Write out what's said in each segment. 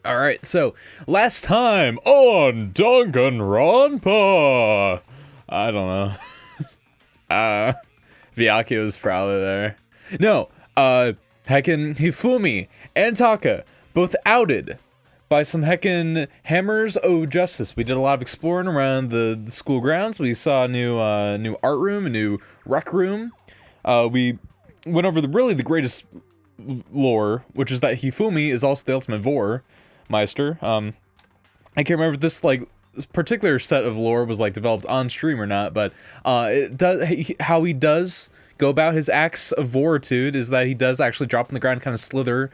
Alright, so, last time on Danganronpa! I don't know. Vyaki was probably there. No, heckin' Hifumi and Taka, both outed by some heckin' hammers o' justice. We did a lot of exploring around the school grounds. We saw a new art room, a new rec room. We went over the greatest lore, which is that Hifumi is also the ultimate vor meister. I can't remember if this particular set of lore was developed on stream or not, but it does how he does go about his acts of voritude is that he does actually drop on the ground, kind of slither,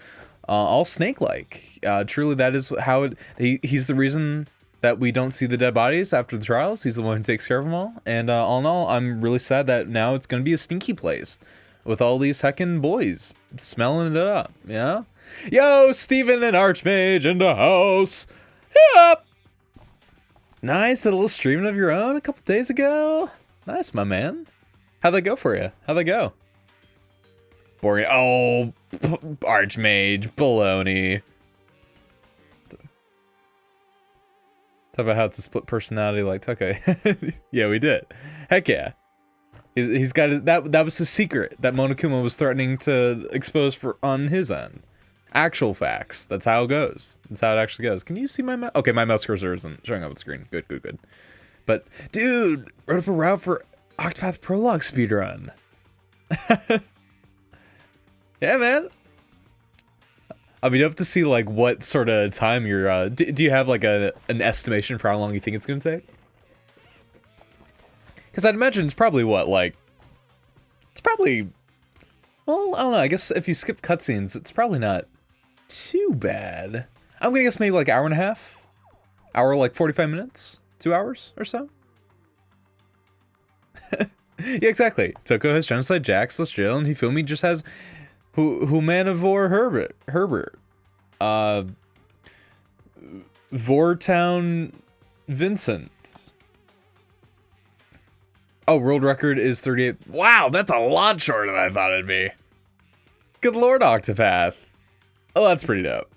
all snake-like. Truly, that is how he's the reason that we don't see the dead bodies after the trials. He's the one who takes care of them all. And all in all, I'm really sad that now it's going to be a stinky place with all these heckin' boys smelling it up. Yeah. Yo, Steven and Archmage in the house. Yep. Nice, a little streaming of your own a couple days ago. Nice, my man. How'd that go for you? How'd that go? Boring. Oh, Archmage, baloney. Talk about how it's a split personality like Tukke. Yeah, we did. Heck yeah. He's got his, that was the secret that Monokuma was threatening to expose on his end. Actual facts. That's how it goes. That's how it actually goes. Can you see my mouse? Okay, my mouse cursor isn't showing up on the screen. Good, good, good. But, dude, wrote up a route for Octopath Prologue speedrun. Yeah, man. I'll be up to see, what sort of time you're, do you have, an estimation for how long you think it's gonna take? Because I'd imagine it's probably, it's probably, well, I don't know, I guess if you skip cutscenes, it's probably not too bad. I'm gonna guess maybe hour and a half? Hour 45 minutes? 2 hours or so? Yeah, exactly. Toko has Genocide Jax, Celestial, and Hifumi just has Humanivore Herbert. Vortown Vincent. Oh, world record is 38. Wow, that's a lot shorter than I thought it'd be. Good lord, Octopath. Oh, that's pretty dope.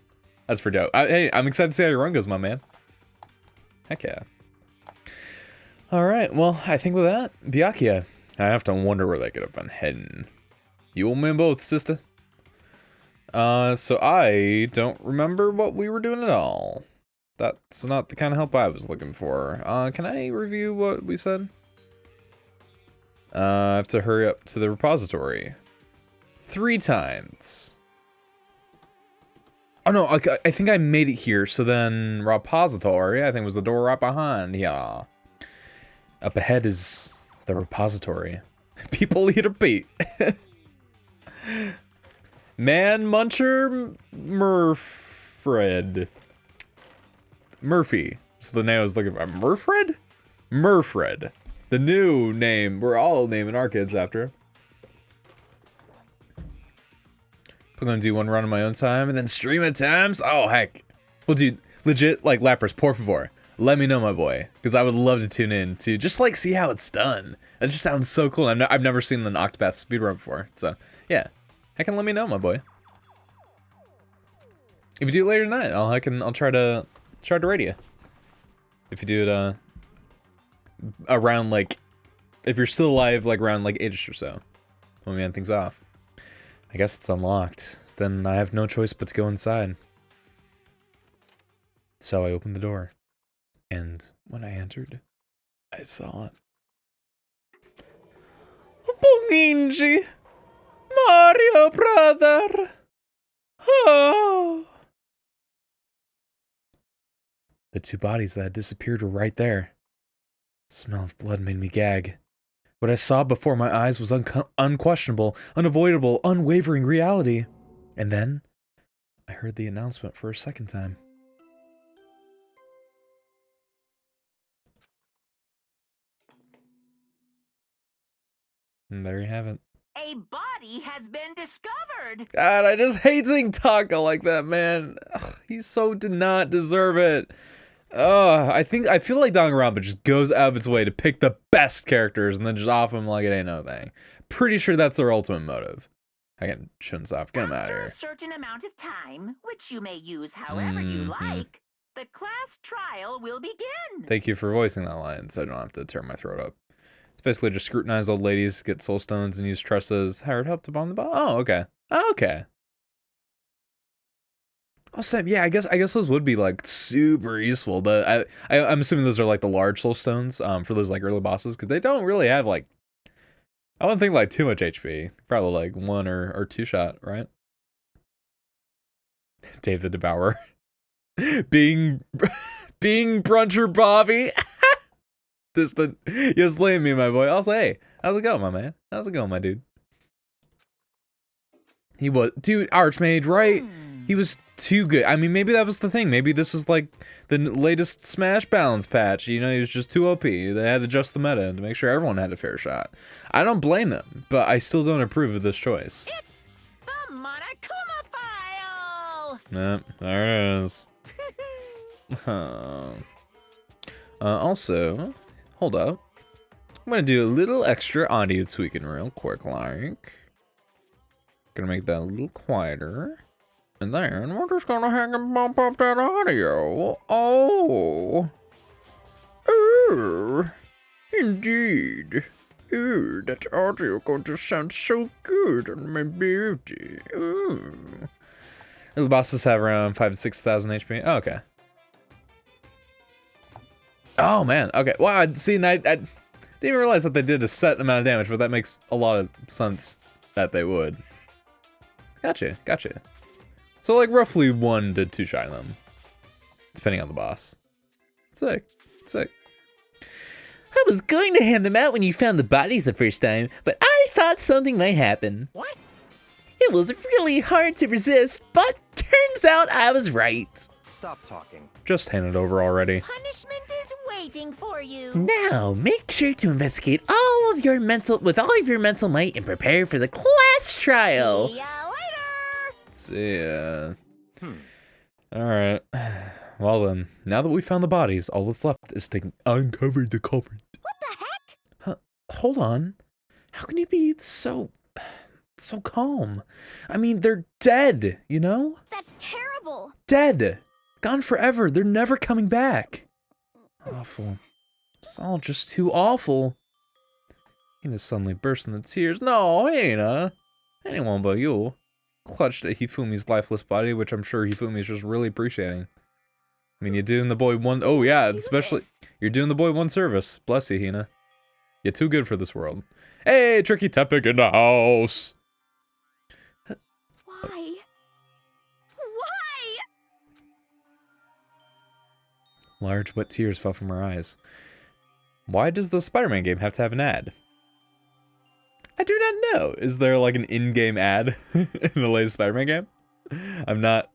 That's pretty dope. Hey, I'm excited to see how your run goes, my man. Heck yeah. Alright, well, I think with that, Byakuya. I have to wonder where they could have been heading. You and me both, sister. So I don't remember what we were doing at all. That's not the kind of help I was looking for. Can I review what we said? I have to hurry up to the repository. 3 times. Oh no, I think I made it here, so then repository, I think was the door right behind, yeah. Up ahead is the repository. People eat a beat. Man Muncher Murfred. Murphy is the name I was looking for. Murfred? Murfred. The new name we're all naming our kids after. I'm gonna do one run on my own time and then stream at times. Oh heck. Well dude, legit, Lapras, por favor. Let me know, my boy, because I would love to tune in to just see how it's done. That just sounds so cool. I've never seen an Octopath speedrun before, so yeah, heck, let me know, my boy. If you do it later tonight, I'll try to raid you. If you do it around if you're still alive around 8ish or so, when we end things off. I guess it's unlocked. Then I have no choice but to go inside. So I opened the door. And when I entered, I saw it. Bonginji! Mario brother! Oh! The 2 bodies that had disappeared were right there. The smell of blood made me gag. What I saw before my eyes was unquestionable, unavoidable, unwavering reality. And then, I heard the announcement for a second time. And there you have it. A body has been discovered. God, I just hate seeing Taka like that, man. Ugh, he so did not deserve it. I feel like Danganronpa just goes out of its way to pick the best characters and then just off them like it ain't no thing. Pretty sure that's their ultimate motive. Again, shouldn't stop. Get him out of After here. a certain amount of time, which you may use however you like, the class trial will begin. Thank you for voicing that line, so I don't have to turn my throat up. It's basically just scrutinize old ladies, get soul stones, and use trusses. Hired help to bomb the ball. Oh, okay. Oh, okay. Oh, Sam, yeah, I guess those would be like super useful. But I'm assuming those are like the large soul stones for those like early bosses, because they don't really have like, I wouldn't think like too much HP. Probably like 1 or 2 shot, right? Dave the Devourer. being Bruncher Bobby. Distant. You slaying me, my boy. I'll say, how's it going, my man? How's it going, my dude? He was, dude, Archmage, right? He was too good. I mean, maybe that was the thing. Maybe this was like the latest Smash balance patch. You know, he was just too OP. They had to adjust the meta to make sure everyone had a fair shot. I don't blame them, but I still don't approve of this choice. It's the Monokuma file! Yep, there it is. Also, hold up. I'm gonna do a little extra audio tweaking real quick, like. Gonna make that a little quieter. And then we're just gonna hang and bump up that audio. Oh. Ooh. Indeed. Ooh, that audio going to sound so good on my beauty. Ooh. The bosses have around 5,000 to 6,000 HP. Oh, okay. Oh man, okay. Wow, see, and I didn't even realize that they did a set amount of damage, but that makes a lot of sense that they would. Gotcha. So like roughly 1 to 2 shy of them, depending on the boss. Sick. I was going to hand them out when you found the bodies the first time, but I thought something might happen. What? It was really hard to resist, but turns out I was right. Stop talking. Just hand it over already. Punishment is waiting for you. Now, make sure to investigate all of your mental might and prepare for the class trial. See ya later! See ya. Alright. Well then, now that we found the bodies, all that's left is to uncover the culprit. What the heck? Huh, hold on. How can you be so calm? I mean, they're dead, you know? That's terrible. Dead. Gone forever. They're never coming back. Awful. It's all just too awful. Hina suddenly burst into tears. No, Hina. Anyone but you. Clutched at Hifumi's lifeless body, which I'm sure Hifumi is just really appreciating. I mean, you're doing the boy one... Oh, yeah, especially... You're doing the boy one service. Bless you, Hina. You're too good for this world. Hey, Tricky Tepik in the house! Why? Large, wet tears fell from her eyes. Why does the Spider-Man game have to have an ad? I do not know. Is there like an in-game ad in the latest Spider-Man game? I'm not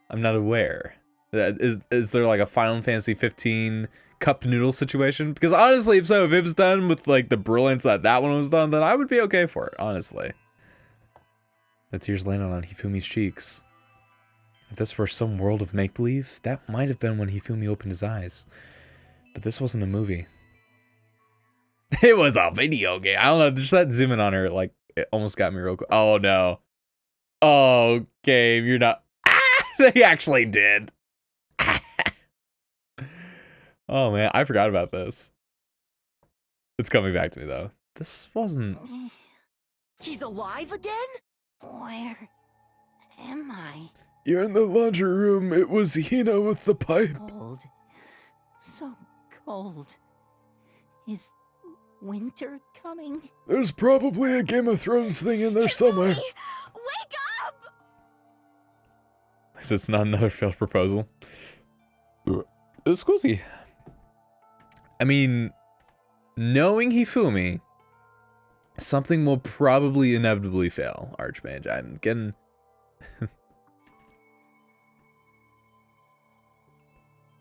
aware. Is there like a Final Fantasy 15 cup noodle situation? Because honestly, if it was done with like the brilliance that one was done, then I would be okay for it, honestly. The tears landed on Hifumi's cheeks. If this were some world of make-believe, that might have been when Hifumi opened his eyes. But this wasn't a movie. It was a video game. I don't know, just that zoom in on her, like, it almost got me real quick. Oh, no. Oh, game, you're not... Ah, they actually did. Oh, man, I forgot about this. It's coming back to me, though. This wasn't... He's alive again? Where am I? You're in the laundry room. It was Hina with the pipe. Cold. So cold. Is winter coming? There's probably a Game of Thrones thing in there somewhere. Wake up! At least it's not another failed proposal. Scusi. I mean, knowing Hifumi, something will probably inevitably fail, Archmage. I'm getting...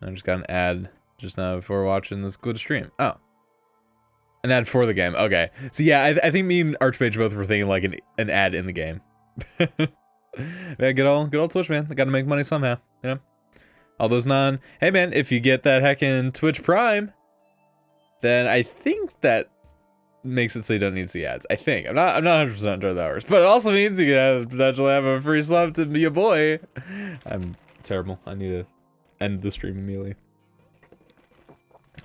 I just got an ad just now before watching this good stream. Oh. An ad for the game. Okay. So yeah, I think me and Archmage both were thinking like an ad in the game. Yeah, good old Twitch, man. They gotta make money somehow, you know? All those hey man, if you get that heckin' Twitch Prime, then I think that makes it so you don't need to see ads. I think. I'm not 100% sure that works. But it also means you can potentially have a free sub to be a boy. I'm terrible. I need to end the stream immediately.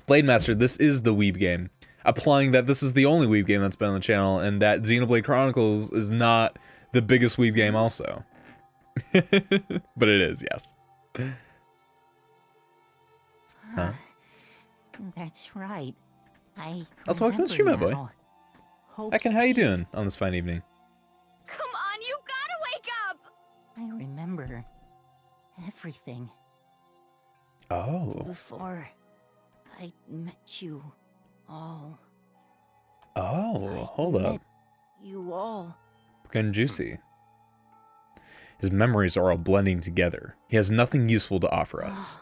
Blade Master, this is the weeb game. Applying that this is the only weeb game that's been on the channel, and that Xenoblade Chronicles is not the biggest weeb game also. But it is, yes. Huh? That's right. Also, welcome to the stream, my boy. Ekin, how you doing on this fine evening? Come on, you gotta wake up! I remember everything. Oh. Before I met you all. Oh, hold up. You all. Getting juicy. His memories are all blending together. He has nothing useful to offer us.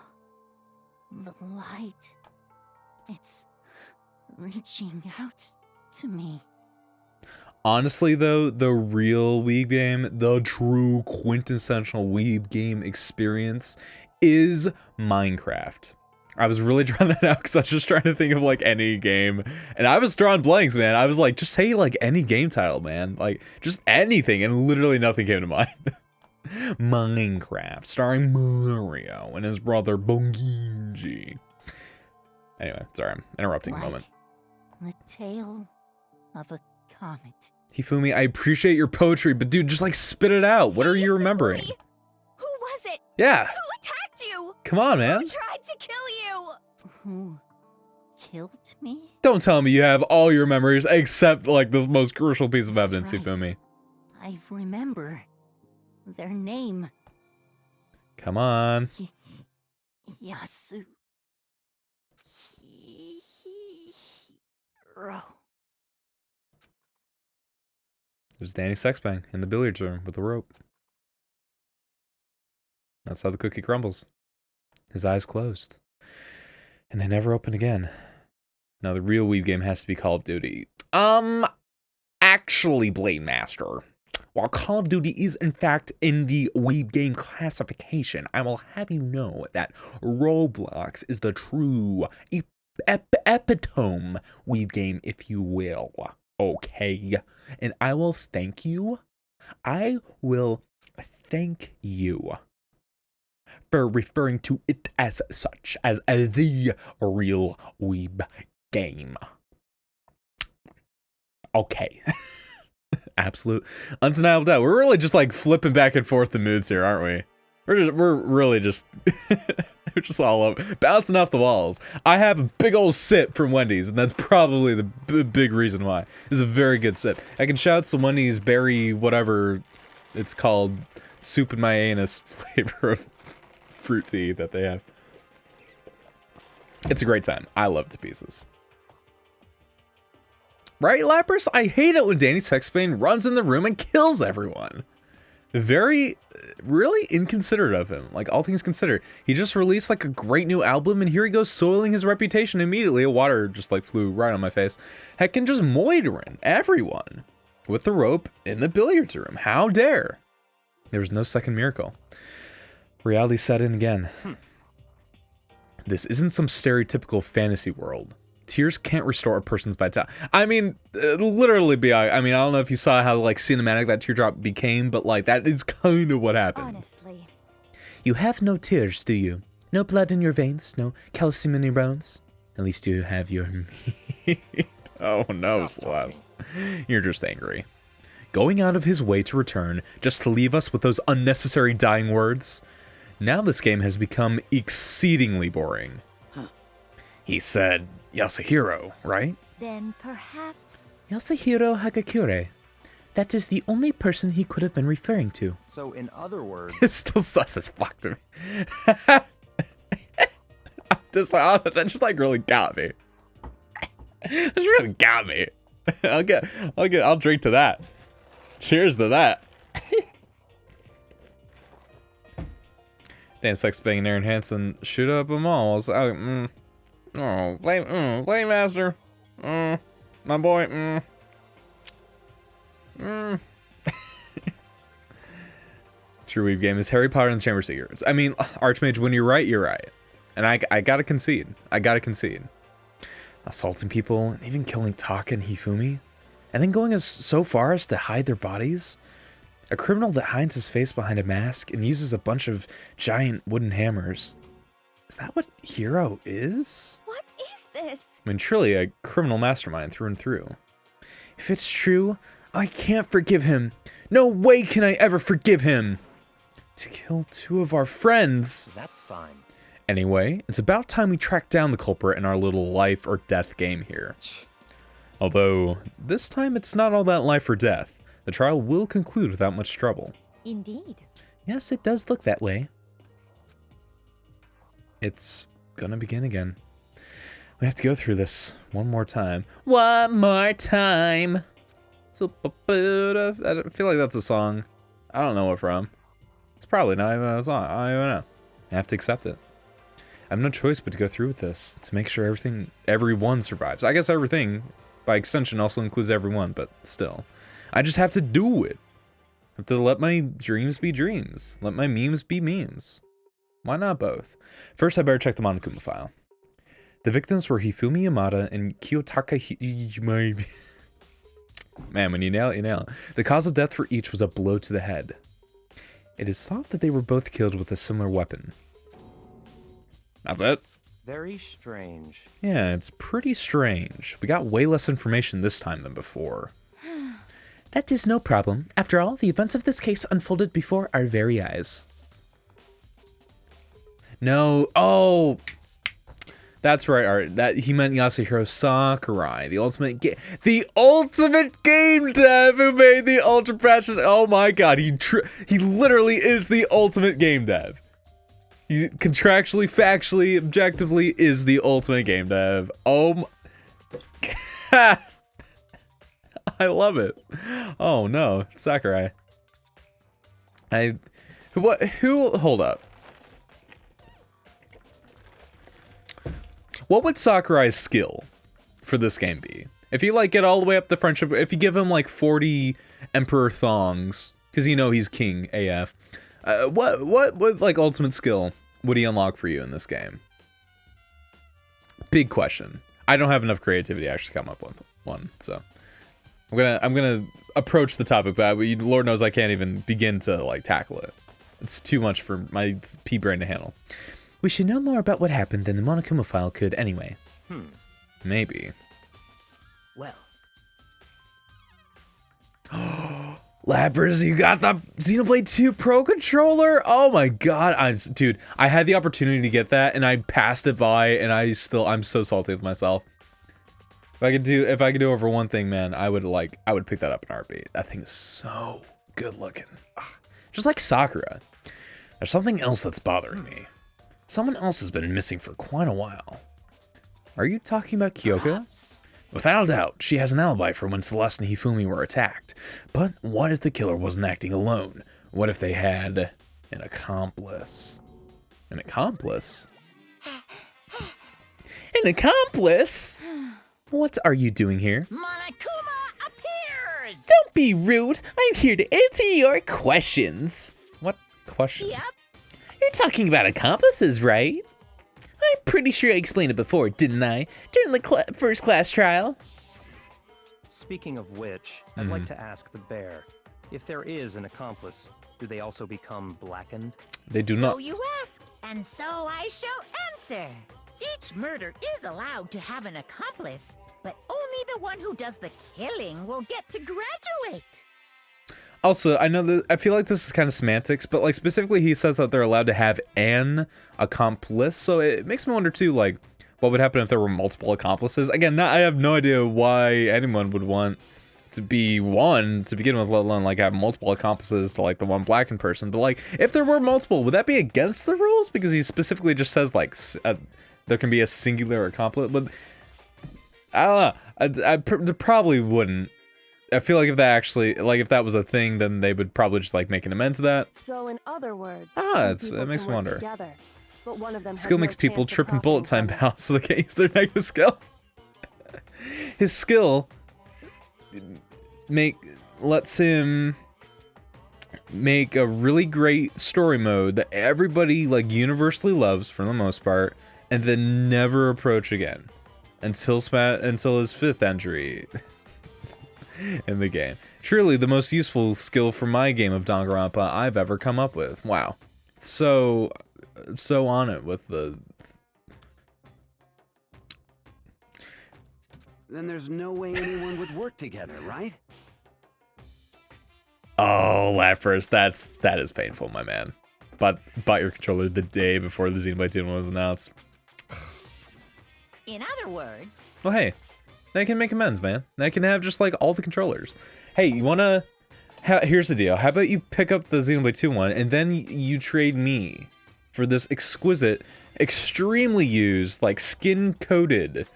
The light. It's reaching out to me. Honestly, though, the real weeb game, the true quintessential weeb game experience is Minecraft. I was really drawing that out because I was just trying to think of like any game, and I was drawing blanks, man. I was like, just say like any game title, man, like just anything, and literally nothing came to mind. Minecraft, starring Mario and his brother Bonginji. Anyway, sorry, I'm interrupting a moment. The tail of a comet. Hifumi, I appreciate your poetry, but dude, just like spit it out. What are you remembering? Who was it? Yeah. Who attacked you? Come on, man. Who tried to kill you? Who killed me? Don't tell me you have all your memories except like this most crucial piece of evidence, right. Hifumi. I remember their name. Come on. Yasu. Hiro. It was Danny Sexbang in the billiards room with the rope. That's how the cookie crumbles. His eyes closed. And they never opened again. Now the real weeb game has to be Call of Duty. Actually, Blade Master. While Call of Duty is in fact in the weeb game classification, I will have you know that Roblox is the true epitome weeb game, if you will. Okay, and I will thank you. I will thank you for referring to it as such, as the real weeb game. Okay. Absolute undeniable doubt. We're really just like flipping back and forth the moods here, aren't we? We're really just we're just all up, bouncing off the walls. I have a big old sip from Wendy's, and that's probably the big reason why. This is a very good sip. I can shout some Wendy's berry whatever it's called, soup in my anus flavor of fruit tea that they have. It's a great time. I love it to pieces. Right, Lapras? I hate it when Danny Sexbane runs in the room and kills everyone. Very, really inconsiderate of him, like all things considered. He just released like a great new album, and here he goes soiling his reputation immediately. Water just like flew right on my face. Heckin' just moitering everyone with the rope in the billiards room. How dare? There was no second miracle. Reality set in again. This isn't some stereotypical fantasy world. Tears can't restore a person's vitality. I mean, it'll literally be, I mean, I don't know if you saw how, like, cinematic that teardrop became, but, like, that is kind of what happened. Honestly. You have no tears, do you? No blood in your veins? No calcium in your bones? At least you have your meat. Oh, no, Celeste. You're just angry. Going out of his way to return, just to leave us with those unnecessary dying words. Now this game has become exceedingly boring. He said Yasuhiro, right? Then perhaps... Yasuhiro Hagakure. That is the only person he could have been referring to. So in other words... It's still sus as fuck to me. That just like really got me. That really got me. I'll drink to that. Cheers to that. Dan Sexbang and Aaron Hansen shoot up them all. Oh, Blade Master. My boy. True weeb game is Harry Potter and the Chamber of Secrets. I mean, Archmage, when you're right, you're right. And I gotta concede. assaulting people, and even killing Taka and Hifumi, and then going so far as to hide their bodies. A criminal that hides his face behind a mask and uses a bunch of giant wooden hammers. Is that what Hiro is? What is this? I mean, truly a criminal mastermind through and through. If it's true, I can't forgive him. No way can I ever forgive him. To kill 2 of our friends. That's fine. Anyway, it's about time we track down the culprit in our little life or death game here. Although, this time it's not all that life or death. The trial will conclude without much trouble. Indeed. Yes, it does look that way. It's gonna begin again. We have to go through this one more time. One more time. I feel like that's a song. I don't know it from. It's probably not even a song. I don't even know. I have to accept it. I have no choice but to go through with this to make sure everyone survives. I guess everything, by extension, also includes everyone, but still. I just have to do it. I have to let my dreams be dreams. Let my memes be memes. Why not both? First, I better check the Monokuma file. The victims were Hifumi Yamada and Kiyotaka Man, when you nail it, you nail it. The cause of death for each was a blow to the head. It is thought that they were both killed with a similar weapon. That's it? Very strange. Yeah, it's pretty strange. We got way less information this time than before. That is no problem. After all, the events of this case unfolded before our very eyes. No, oh, that's right, Art. That he meant Yasuhiro Sakurai, the ultimate game dev who made the Ultra Precious. Oh my God, he literally is the ultimate game dev. He contractually, factually, objectively is the ultimate game dev. Oh my. I love it. Oh no, Sakurai. Hold up. What would Sakurai's skill for this game be? If you like get all the way up the friendship, if you give him like 40 Emperor thongs, because you know he's king AF, what like ultimate skill would he unlock for you in this game? Big question. I don't have enough creativity to actually come up with one, so I'm gonna approach the topic, but Lord knows I can't even begin to like tackle it. It's too much for my pea brain to handle. We should know more about what happened than the Monokuma file could anyway. Maybe. Well. Labrys, you got the Xenoblade 2 Pro controller? Oh my God, dude, I had the opportunity to get that and I passed it by, and I'm so salty with myself. If I could do over one thing, man, I would pick that up in a heartbeat. That thing is so good looking. Ugh. Just like Sakura. There's something else that's bothering me. Someone else has been missing for quite a while. Are you talking about Kyoko? Perhaps. Without a doubt, she has an alibi for when Celeste and Hifumi were attacked. But what if the killer wasn't acting alone? What if they had an accomplice? An accomplice? An accomplice? What are you doing here? Monokuma appears! Don't be rude. I'm here to answer your questions. What question? Yep. You're talking about accomplices, right? I'm pretty sure I explained it before, didn't I? During the first class trial. Speaking of which, I'd like to ask the bear, if there is an accomplice, do they also become blackened? They do So not. you ask, and so I shall answer. Each murder is allowed to have an accomplice, but only the one who does the killing will get to graduate. Also, I feel like this is kind of semantics, but like specifically he says that they're allowed to have an accomplice, so it makes me wonder too, like, what would happen if there were multiple accomplices? Again, I have no idea why anyone would want to be one to begin with, let alone like have multiple accomplices to like the one blackened person. But like, if there were multiple, would that be against the rules? Because he specifically just says like there can be a singular accomplice, but I don't know. I probably wouldn't. I feel like if that actually, like if that was a thing, then they would probably just like make an amend to that. So in other words, it makes me wonder. Together, but one of them Skill makes people trip in bullet time battles, so they can't use their negative skill. His skill lets him make a really great story mode that everybody like universally loves for the most part, and then never approach again. until his 5th entry in the game. Truly the most useful skill for my game of Danganronpa I've ever come up with. Wow. So on it with the... Then there's no way anyone would work together, right? Oh, Lapras, that is painful, my man. But bought your controller the day before the Xenoblade 2 was announced. In other words, Well, hey, they can make amends, man. They can have just like all the controllers. Hey, you wanna? Here's the deal. How about you pick up the Xenoblade 2 one, and then you trade me for this exquisite, extremely used, like skin-coated,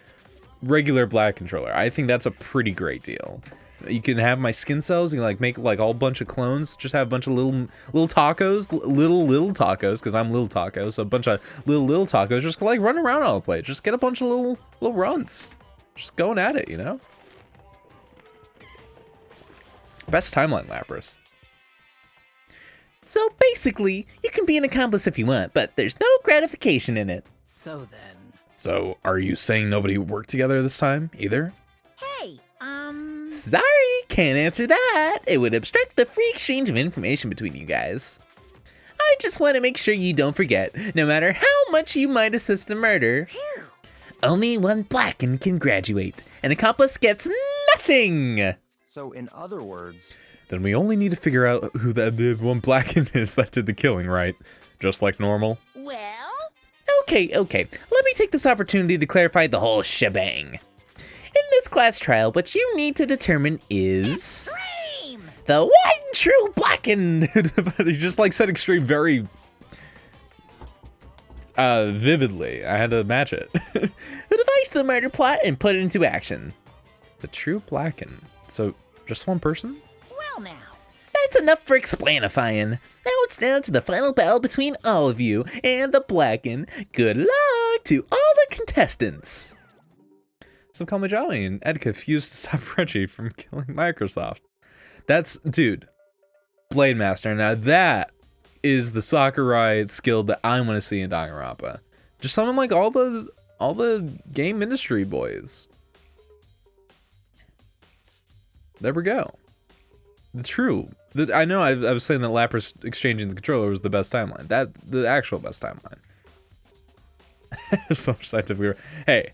regular black controller. I think that's a pretty great deal. You can have my skin cells. You can like make like all bunch of clones. Just have a bunch of little tacos, little tacos, because I'm little tacos. So a bunch of little tacos. Just like run around all the place. Just get a bunch of little runs. Just going at it, you know. Best timeline, Lapras. So basically, you can be an accomplice if you want, but there's no gratification in it. So then... So are you saying nobody worked together this time either? hey, Sorry, can't answer that. It would obstruct the free exchange of information between you guys. I just want to make sure you don't forget, no matter how much you might assist a murder, only one Blackened can graduate. An accomplice gets nothing! So, in other words, Then we only need to figure out who the one Blackened is that did the killing, right? Just like normal. well, Okay. Let me take this opportunity to clarify the whole shebang. In this class trial, what you need to determine is Extreme! the one true Blackened. He just like said extreme very vividly. I had to match it. Who devised the murder plot and put it into action. The true Blackened. So just one person? Well now, That's enough for explanifying. Now it's down to the final battle between all of you and the Blackened. Good luck to all the contestants. So Kamijami and Edka fused to stop Reggie from killing Microsoft. That's, dude, Blade Master. Now that is the Sakurai skill that I want to see in Danganronpa. Just summon like all the game industry boys. There we go. I know I was saying that Lapras exchanging the controller was the best timeline. The actual best timeline. So much scientific. Hey,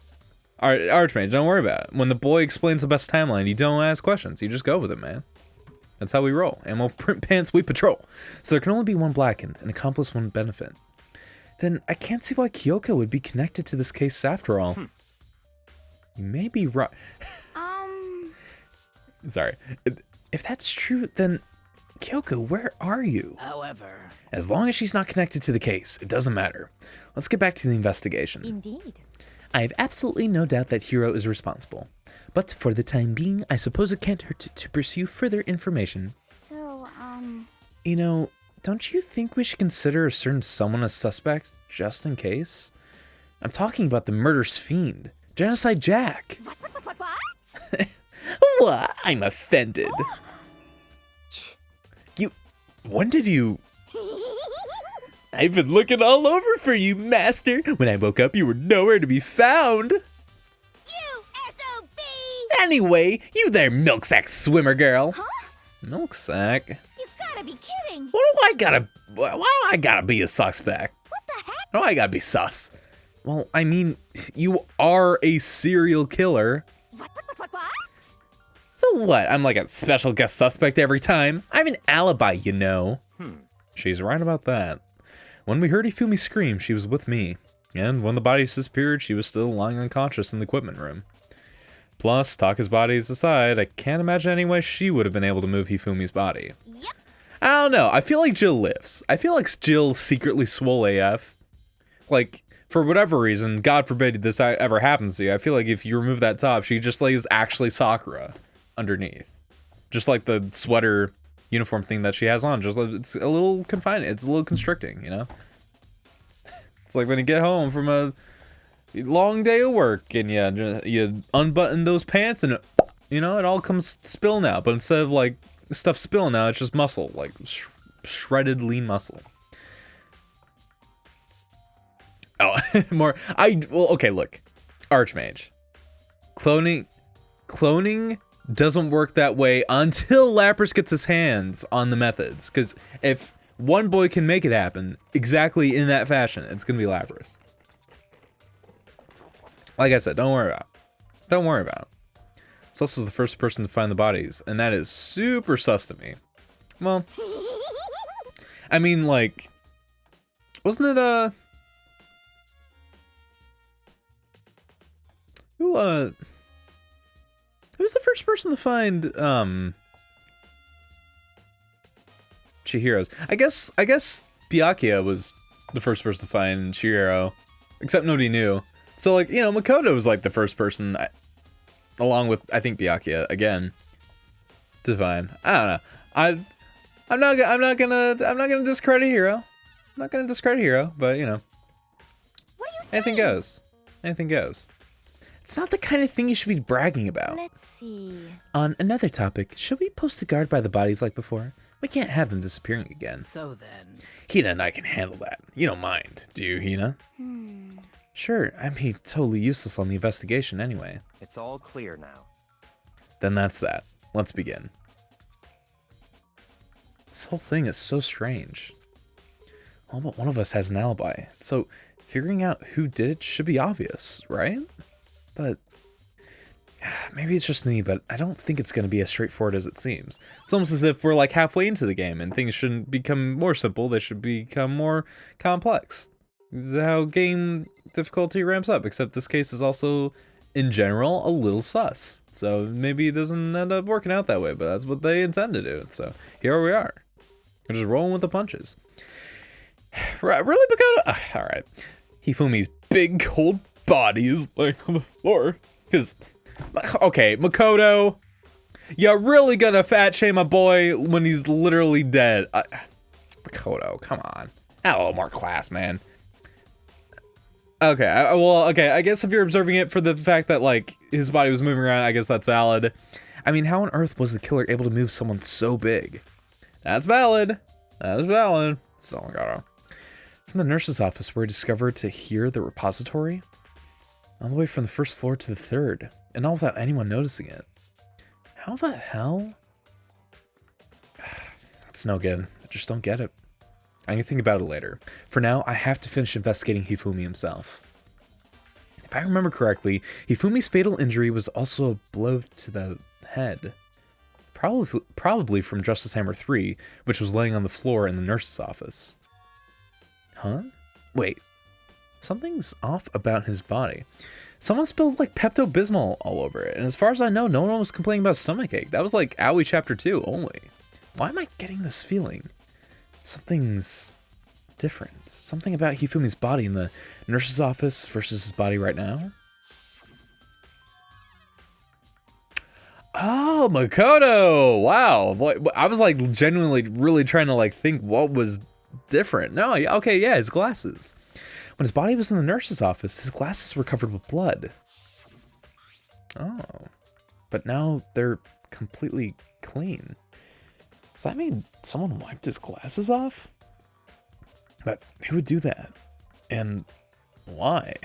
Archmage, don't worry about it. When the boy explains the best timeline, you don't ask questions. You just go with it, man. That's how we roll. Ammo, print pants, we patrol. So there can only be one Blackened. An accomplice won't benefit. Then I can't see why Kyoko would be connected to this case after all. You may be right. Sorry. If that's true, then Kyoko, where are you? However... As long as she's not connected to the case, it doesn't matter. Let's get back to the investigation. Indeed. I have absolutely no doubt that Hiro is responsible. But for the time being, I suppose it can't hurt to pursue further information. So, You know, don't you think we should consider a certain someone a suspect, just in case? I'm talking about the murderous fiend, Genocide Jack. what? What? I'm offended. When did you... I've been looking all over for you, Master. When I woke up, you were nowhere to be found. You SOB! Anyway, you there, milksack swimmer girl. Milk sack? You gotta be kidding! Why do I gotta be a suspect? What the heck? Why do I gotta be sus? Well, I mean, you are a serial killer. What? So what? I'm like a special guest suspect every time. I have an alibi, you know. She's right about that. When we heard Ifumi scream, she was with me. And when the body disappeared, she was still lying unconscious in the equipment room. Plus, Taka's body is aside, I can't imagine any way she would have been able to move Hifumi's body. Yep. I don't know. I feel like Jill lives. I feel like Jill secretly swole AF. Like, for whatever reason, God forbid this ever happens to you, I feel like if you remove that top, she just lays actually Sakura underneath. Just like the sweater uniform thing that she has on. Just it's a little confining. It's a little constricting, you know? It's like when you get home from a long day of work and you unbutton those pants and, you know, it all comes spilling out. But instead of like stuff spilling out, it's just muscle, like shredded lean muscle. Oh, well, okay, look. Archmage. cloning doesn't work that way until Lapras gets his hands on the methods. Because if one boy can make it happen exactly in that fashion, it's gonna be Lapras. Like I said, don't worry about it. Don't worry about it. Sus was the first person to find the bodies, and that is super sus to me. Well, I mean, like, wasn't it, who was the first person to find, Chihiro's? I guess Byakuya was the first person to find Chihiro, except nobody knew. So, like, you know, Makoto was, like, the first person, along with, I think, Byakuya, again, to find. I don't know. I'm not gonna discredit Hero. I'm not gonna discredit Hero, but, you know. What are you saying? Anything goes. Anything goes. It's not the kind of thing you should be bragging about. Let's see. On another topic, should we post a guard by the bodies like before? We can't have them disappearing again. So then... Hina and I can handle that. You don't mind, do you, Hina? Sure, I'd be totally useless on the investigation anyway. It's all clear now. Then that's that. Let's begin. This whole thing is so strange. All but one of us has an alibi, so figuring out who did it should be obvious, right? But maybe it's just me, but I don't think it's going to be as straightforward as it seems. It's almost as if we're like halfway into the game and things shouldn't become more simple, they should become more complex. This is how game difficulty ramps up, except this case is also, in general, a little sus. So maybe it doesn't end up working out that way, but that's what they intend to do. So here we are. We're just rolling with the punches. Really, Makoto? Alright. Hifumi's big cold body is laying on the floor. Okay, Makoto, you're really gonna fat shame a boy when he's literally dead. Makoto, come on. Have a little more class, man. Okay, okay, I guess if you're observing it for the fact that, like, his body was moving around, I guess that's valid. I mean, how on earth was the killer able to move someone so big? That's valid. That is valid. Still, Makoto. From the nurse's office where he discovered to hear the repository, all the way from the first floor to the third, and all without anyone noticing it. How the hell? It's no good. I just don't get it. I can think about it later. For now, I have to finish investigating Hifumi himself. If I remember correctly, Hifumi's fatal injury was also a blow to the head. Probably from Justice Hammer 3, which was laying on the floor in the nurse's office. Huh? Wait. Something's off about his body. Someone spilled like Pepto-Bismol all over it, and as far as I know, no one was complaining about stomachache. That was like Aoi Chapter 2 only. Why am I getting this feeling? Something's different. Something about Hifumi's body in the nurse's office versus his body right now. Oh, Makoto! Wow, boy, I was like genuinely really trying to like think what was different. No, okay, yeah, his glasses. When his body was in the nurse's office, his glasses were covered with blood. Oh, but now they're completely clean. Does that mean someone wiped his glasses off? But who would do that? And why?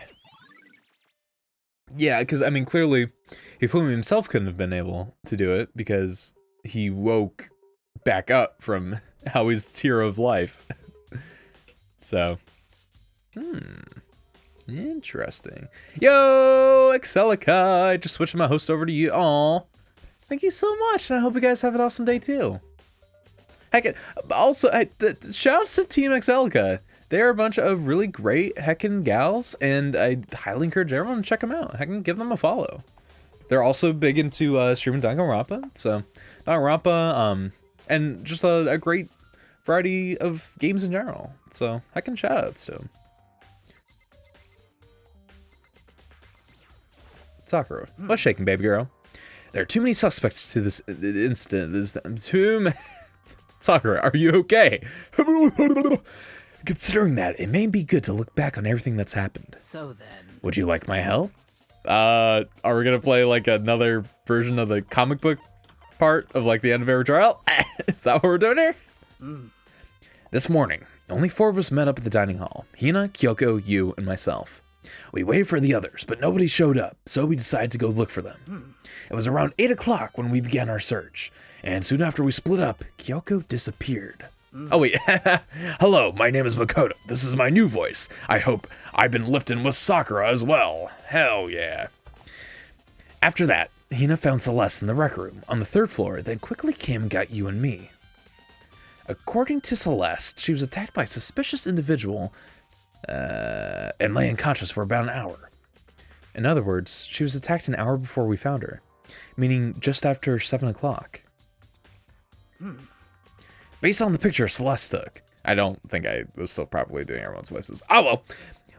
Yeah, because, I mean, clearly, Hifumi himself couldn't have been able to do it because he woke back up from Howie's tear of life. So, interesting. Yo, Excelica, I just switched my host over to you. Aw, thank you so much, and I hope you guys have an awesome day, too. Heck, also, shout out to Team Excelica. They're a bunch of really great heckin' gals, and I highly encourage everyone to check them out. Heckin' give them a follow. They're also big into streaming Danganronpa, so Danganronpa, and just a great variety of games in general. So heckin' shout outs to them. Sakura, what's shaking, baby girl? There are too many suspects to this incident. There's too many. Sakura, are you okay? Considering that, it may be good to look back on everything that's happened. So then... Would you like my help? Are we gonna play like another version of the comic book part of like the end of every trial? Is that what we're doing here? This morning, only 4 of us met up at the dining hall. Hina, Kyoko, you, and myself. We waited for the others, but nobody showed up, so we decided to go look for them. It was around 8 o'clock when we began our search, and soon after we split up, Kyoko disappeared. Oh wait, hello, my name is Makoto. This is my new voice. I hope I've been lifting with Sakura as well. Hell yeah. After that, Hina found Celeste in the rec room on the 3rd floor, then quickly came and got you and me. According to Celeste, she was attacked by a suspicious individual and lay unconscious for about an hour. In other words, she was attacked an hour before we found her, meaning just after 7 o'clock. Based on the picture Celeste took, I don't think I was still properly doing everyone's voices. Oh well,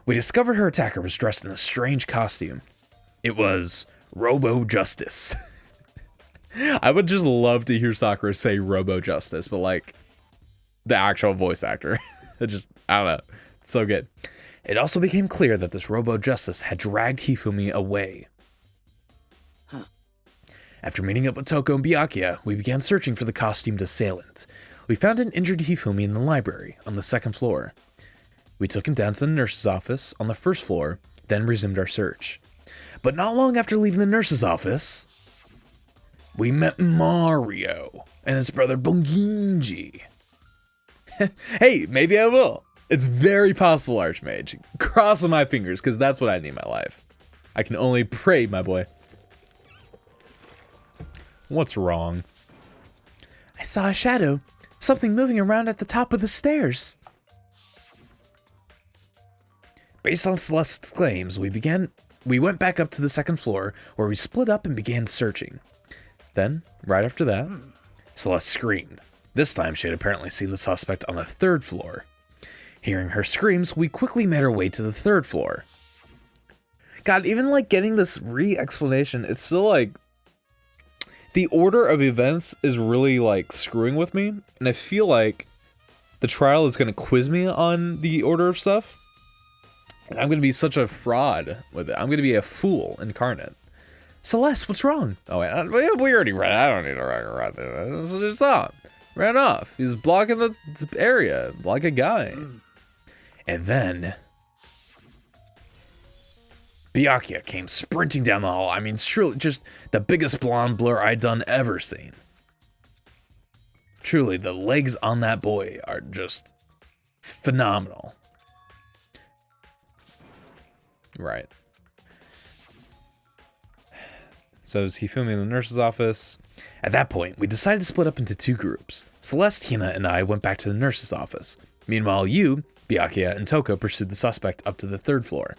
we discovered her attacker was dressed in a strange costume. It was Robo Justice. I would just love to hear Sakura say Robo Justice, but like the actual voice actor. I don't know. It's so good. It also became clear that this Robo Justice had dragged Hifumi away. After meeting up with Toko and Byakuya, we began searching for the costumed assailant. We found an injured Hifumi in the library on the 2nd floor. We took him down to the nurse's office on the 1st floor, then resumed our search. But not long after leaving the nurse's office, we met Mario and his brother Bunginji. Hey, maybe I will. It's very possible, Archmage. Crossing my fingers, because that's what I need in my life. I can only pray, my boy. What's wrong? I saw a shadow. Something moving around at the top of the stairs. Based on Celeste's claims, we went back up to the 2nd floor, where we split up and began searching. Then, right after that, Celeste screamed. This time she had apparently seen the suspect on the 3rd floor. Hearing her screams, we quickly made our way to the 3rd floor. God, even like getting this re-explanation, it's still like the order of events is really like screwing with me, and I feel like the trial is going to quiz me on the order of stuff, and I'm going to be such a fraud with it. I'm going to be a fool incarnate. Celeste, what's wrong? Oh wait, we already read. I don't need to read this. Just on. Ran off. He's blocking the area like a guy. And then Byakuya came sprinting down the hall. I mean, truly, just the biggest blonde blur I'd done ever seen. Truly, the legs on that boy are just phenomenal. Right. So is Hifumi in the nurse's office? At that point, we decided to split up into 2 groups. Celeste, Hina, and I went back to the nurse's office. Meanwhile, you, Byakuya, and Toko pursued the suspect up to the 3rd floor.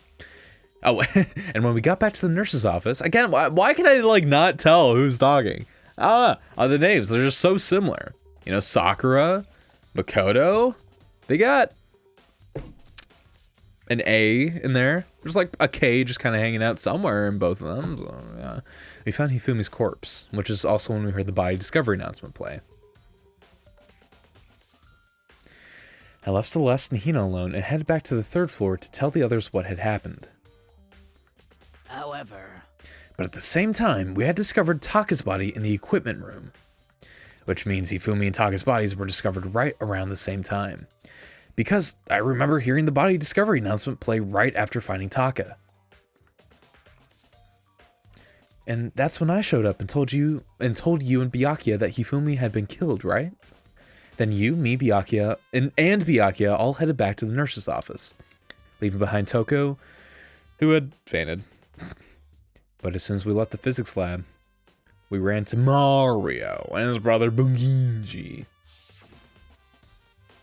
Oh, and when we got back to the nurse's office, again, why can I, like, not tell who's talking? The names, they're just so similar. You know, Sakura, Makoto, they got an A in there. There's like a K just kind of hanging out somewhere in both of them. So, yeah. We found Hifumi's corpse, which is also when we heard the body discovery announcement play. I left Celeste and Hina alone and headed back to the 3rd floor to tell the others what had happened. However, but at the same time, we had discovered Taka's body in the equipment room, which means Hifumi and Taka's bodies were discovered right around the same time. Because I remember hearing the body discovery announcement play right after finding Taka. And that's when I showed up and told you and Byakuya that Hifumi had been killed, right? Then you, me, Byakuya, and Byakuya all headed back to the nurse's office, leaving behind Toko, who had fainted. But as soon as we left the physics lab, we ran to Mario and his brother Bunginji.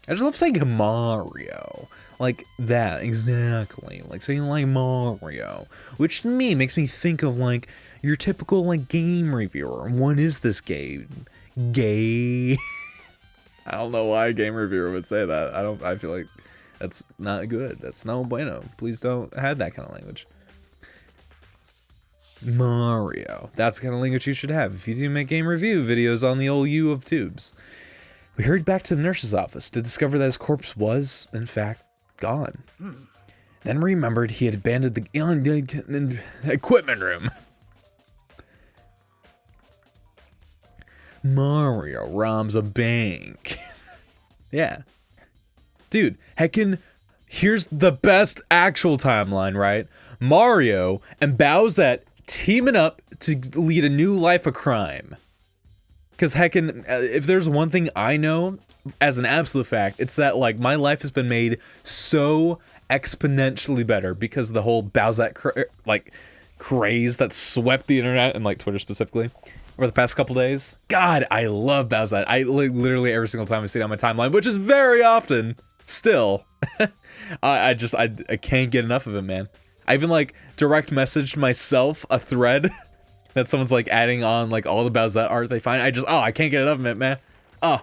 I just love saying Mario. Like that, exactly. Like saying like Mario. Which to me makes me think of like your typical like game reviewer. What is this game? Gay. I don't know why a game reviewer would say that. I feel like that's not good. That's no bueno. Please don't have that kind of language. Mario. That's the kind of language you should have if you do make game review videos on the old U of tubes. We hurried back to the nurse's office to discover that his corpse was, in fact, gone. Then we remembered he had abandoned the equipment room. Mario robs a bank. Yeah. Dude, heckin' here's the best actual timeline, right? Mario and Bowsette teaming up to lead a new life of crime. Because heckin', if there's one thing I know as an absolute fact, it's that, like, my life has been made so exponentially better because of the whole Bowsette, craze that swept the internet and, like, Twitter specifically over the past couple days. God, I love Bowsette. I literally every single time I see it on my timeline, which is very often, still. I can't get enough of it, man. I even, like, direct messaged myself a thread that someone's, like, adding on, like, all the Bowsette art they find. I can't get enough of it, man. Oh.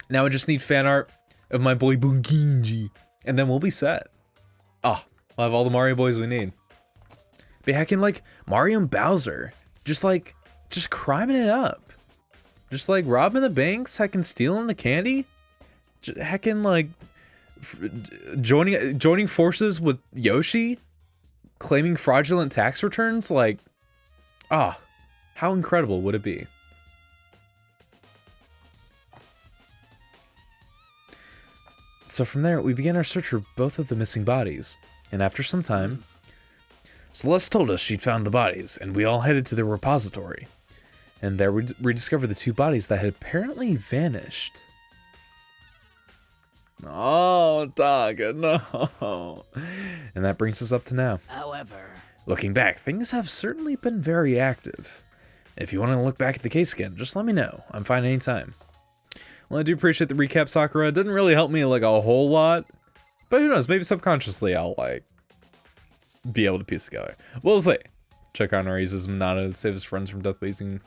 Now I just need fan art of my boy Bunginji, and then we'll be set. Oh, we'll have all the Mario boys we need. Be heckin', like, Mario and Bowser, just criming it up. Just, like, robbing the banks, heckin' stealing the candy. Heckin', like, joining forces with Yoshi, claiming fraudulent tax returns. Like, how incredible would it be? So from there, we began our search for both of the missing bodies, and after some time, Celeste told us she'd found the bodies, and we all headed to the repository. And there we discovered the two bodies that had apparently vanished. Oh, dog, no. And that brings us up to now. However, looking back, things have certainly been very active. If you want to look back at the case again, just let me know. I'm fine anytime. Well, I do appreciate the recap, Sakura. It didn't really help me, like, a whole lot. But who knows, maybe subconsciously I'll, like, be able to piece together. We'll see. Check on our uses Monado to save his friends from death by using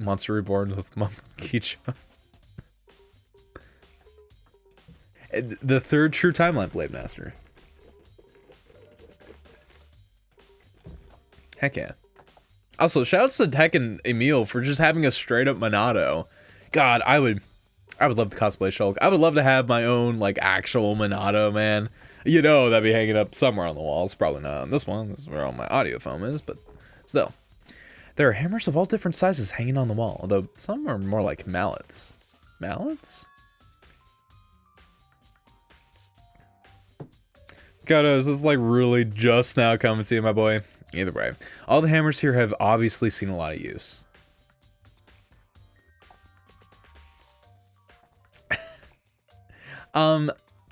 Monster Reborn with Monkey. The third true timeline Blade Master. Heck yeah. Also, shoutouts to Tech and Emil for just having a straight up Monado. God, I would love to cosplay Shulk. I would love to have my own, like, actual Monado, man. You know, that'd be hanging up somewhere on the walls. Probably not on this one. This is where all my audio foam is, but still. There are hammers of all different sizes hanging on the wall, although some are more like mallets. Mallets? Godos, this is, like, really just now coming to you, my boy. Either way, all the hammers here have obviously seen a lot of use.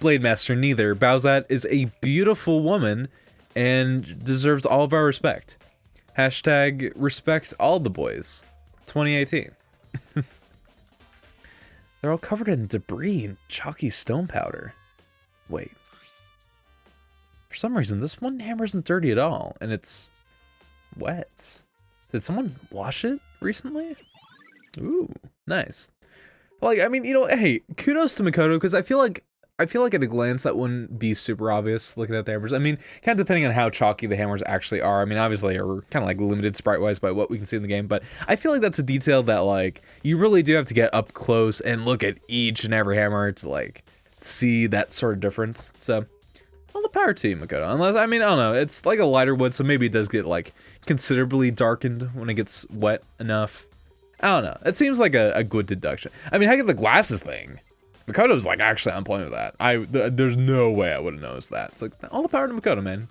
Blade Master, neither. Bowsette is a beautiful woman and deserves all of our respect. Hashtag respect all the boys. 2018. They're all covered in debris and chalky stone powder. Wait. For some reason, this one hammer isn't dirty at all, and it's wet. Did someone wash it recently? Ooh, nice. Like, I mean, you know, hey, kudos to Makoto, because I feel like at a glance that wouldn't be super obvious looking at the hammers. I mean, kind of depending on how chalky the hammers actually are. I mean, obviously, we're kind of like limited sprite-wise by what we can see in the game, but I feel like that's a detail that, like, you really do have to get up close and look at each and every hammer to, like, see that sort of difference. So, all the power to you, Makoto. Unless, I mean, I don't know, it's like a lighter wood, so maybe it does get, like, considerably darkened when it gets wet enough. I don't know. It seems like a good deduction. I mean, heck of the glasses thing. Makoto's, like, actually on point with that. There's no way I would have noticed that. It's like, all the power to Makoto, man.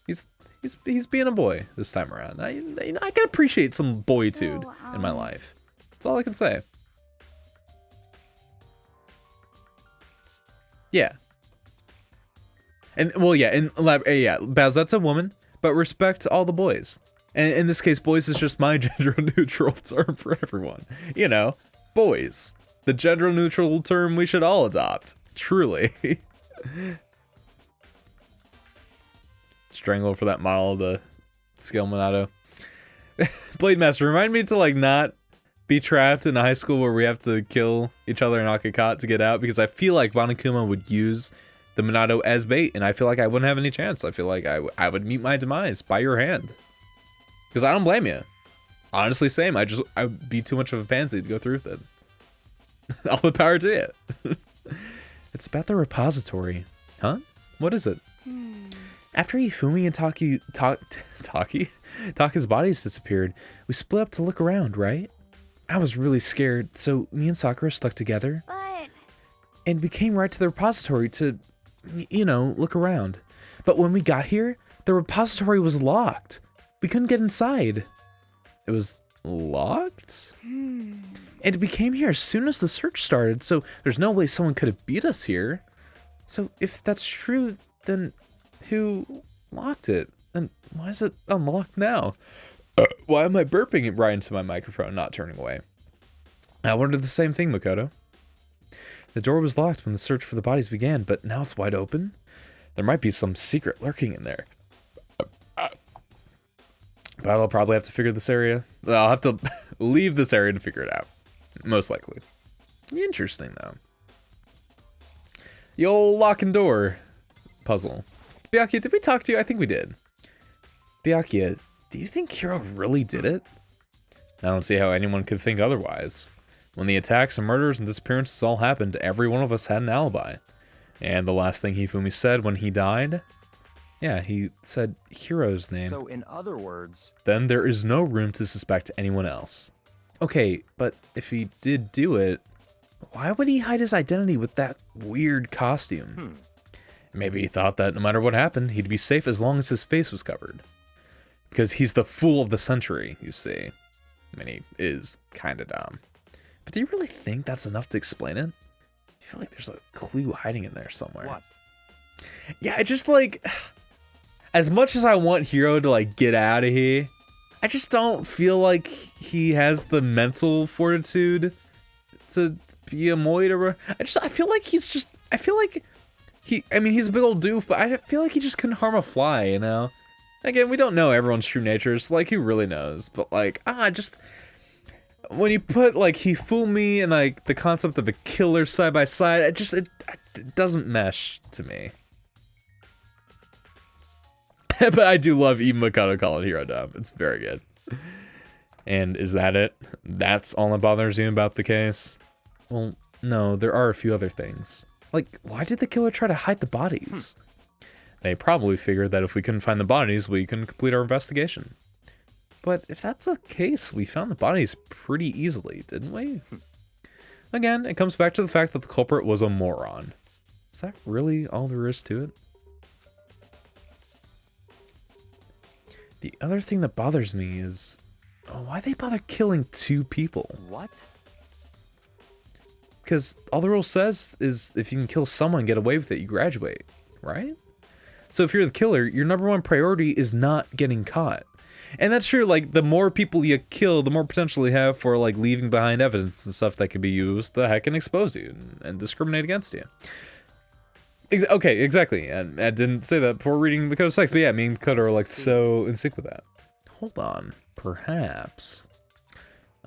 He's being a boy this time around. I can appreciate some boytude in my life. That's all I can say. Yeah. And, well, yeah, Bozette's a woman, but respect all the boys. And in this case, boys is just my gender-neutral term for everyone. You know, boys. The gender-neutral term we should all adopt. Truly. Strangle for that model of the scale Monado. Blade Master, remind me to, like, not be trapped in a high school where we have to kill each other in Akakot to get out, because I feel like Banakuma would use the Monado as bait, and I feel like I wouldn't have any chance. I feel like I would meet my demise by your hand. Because I don't blame you. Honestly, same. I'd be too much of a pansy to go through with it. All the power to you. It's about the repository. Huh? What is it? After Ifumi and Taka's bodies disappeared, we split up to look around, right? I was really scared, so me and Sakura stuck together. But and we came right to the repository to, you know, look around. But when we got here, the repository was locked. We couldn't get inside. It was locked? And we came here as soon as the search started, so there's no way someone could have beat us here. So if that's true, then who locked it? And why is it unlocked now? Why am I burping it right into my microphone, not turning away? I wondered the same thing, Makoto. The door was locked when the search for the bodies began, but now it's wide open. There might be some secret lurking in there. But I'll probably have to figure this area. I'll have to leave this area to figure it out. Most likely. Interesting, though. The old lock and door puzzle. Byakuya, did we talk to you? I think we did. Byakuya, do you think Hiro really did it? I don't see how anyone could think otherwise. When the attacks and murders and disappearances all happened, every one of us had an alibi. And the last thing Hifumi said when he died? Yeah, he said Hiro's name. So in other words... Then there is no room to suspect anyone else. Okay, but if he did do it, why would he hide his identity with that weird costume? Maybe he thought that no matter what happened, he'd be safe as long as his face was covered. Because he's the fool of the century, you see. I mean, he is kind of dumb. But do you really think that's enough to explain it? I feel like there's a clue hiding in there somewhere. What? Yeah, I just like... As much as I want Hiro to like get out of here, I just don't feel like he has the mental fortitude to be a moid or... I feel like he's just... I feel like I mean, he's a big old doof, but I feel like he just couldn't harm a fly, you know? Again, we don't know everyone's true nature, so like, who really knows? But like, just... When you put like Hifumi and like the concept of a killer side by side, it doesn't mesh to me. But I do love even Makoto calling Hiro dumb. It's very good. And is that it? That's all that bothers you about the case? Well, no, there are a few other things. Like, why did the killer try to hide the bodies? They probably figured that if we couldn't find the bodies, we couldn't complete our investigation. But if that's the case, we found the bodies pretty easily, didn't we? Again, it comes back to the fact that the culprit was a moron. Is that really all there is to it? The other thing that bothers me is, why they bother killing 2 people? What? Because all the rule says is if you can kill someone and get away with it, you graduate, right? So if you're the killer, your #1 priority is not getting caught. And that's true, like, the more people you kill, the more potential you have for, like, leaving behind evidence and stuff that can be used to heck and expose you and discriminate against you. Okay, exactly. And I didn't say that before reading the Code of Sex, but yeah, me and Code are, like, so in sync with that. Hold on. Perhaps.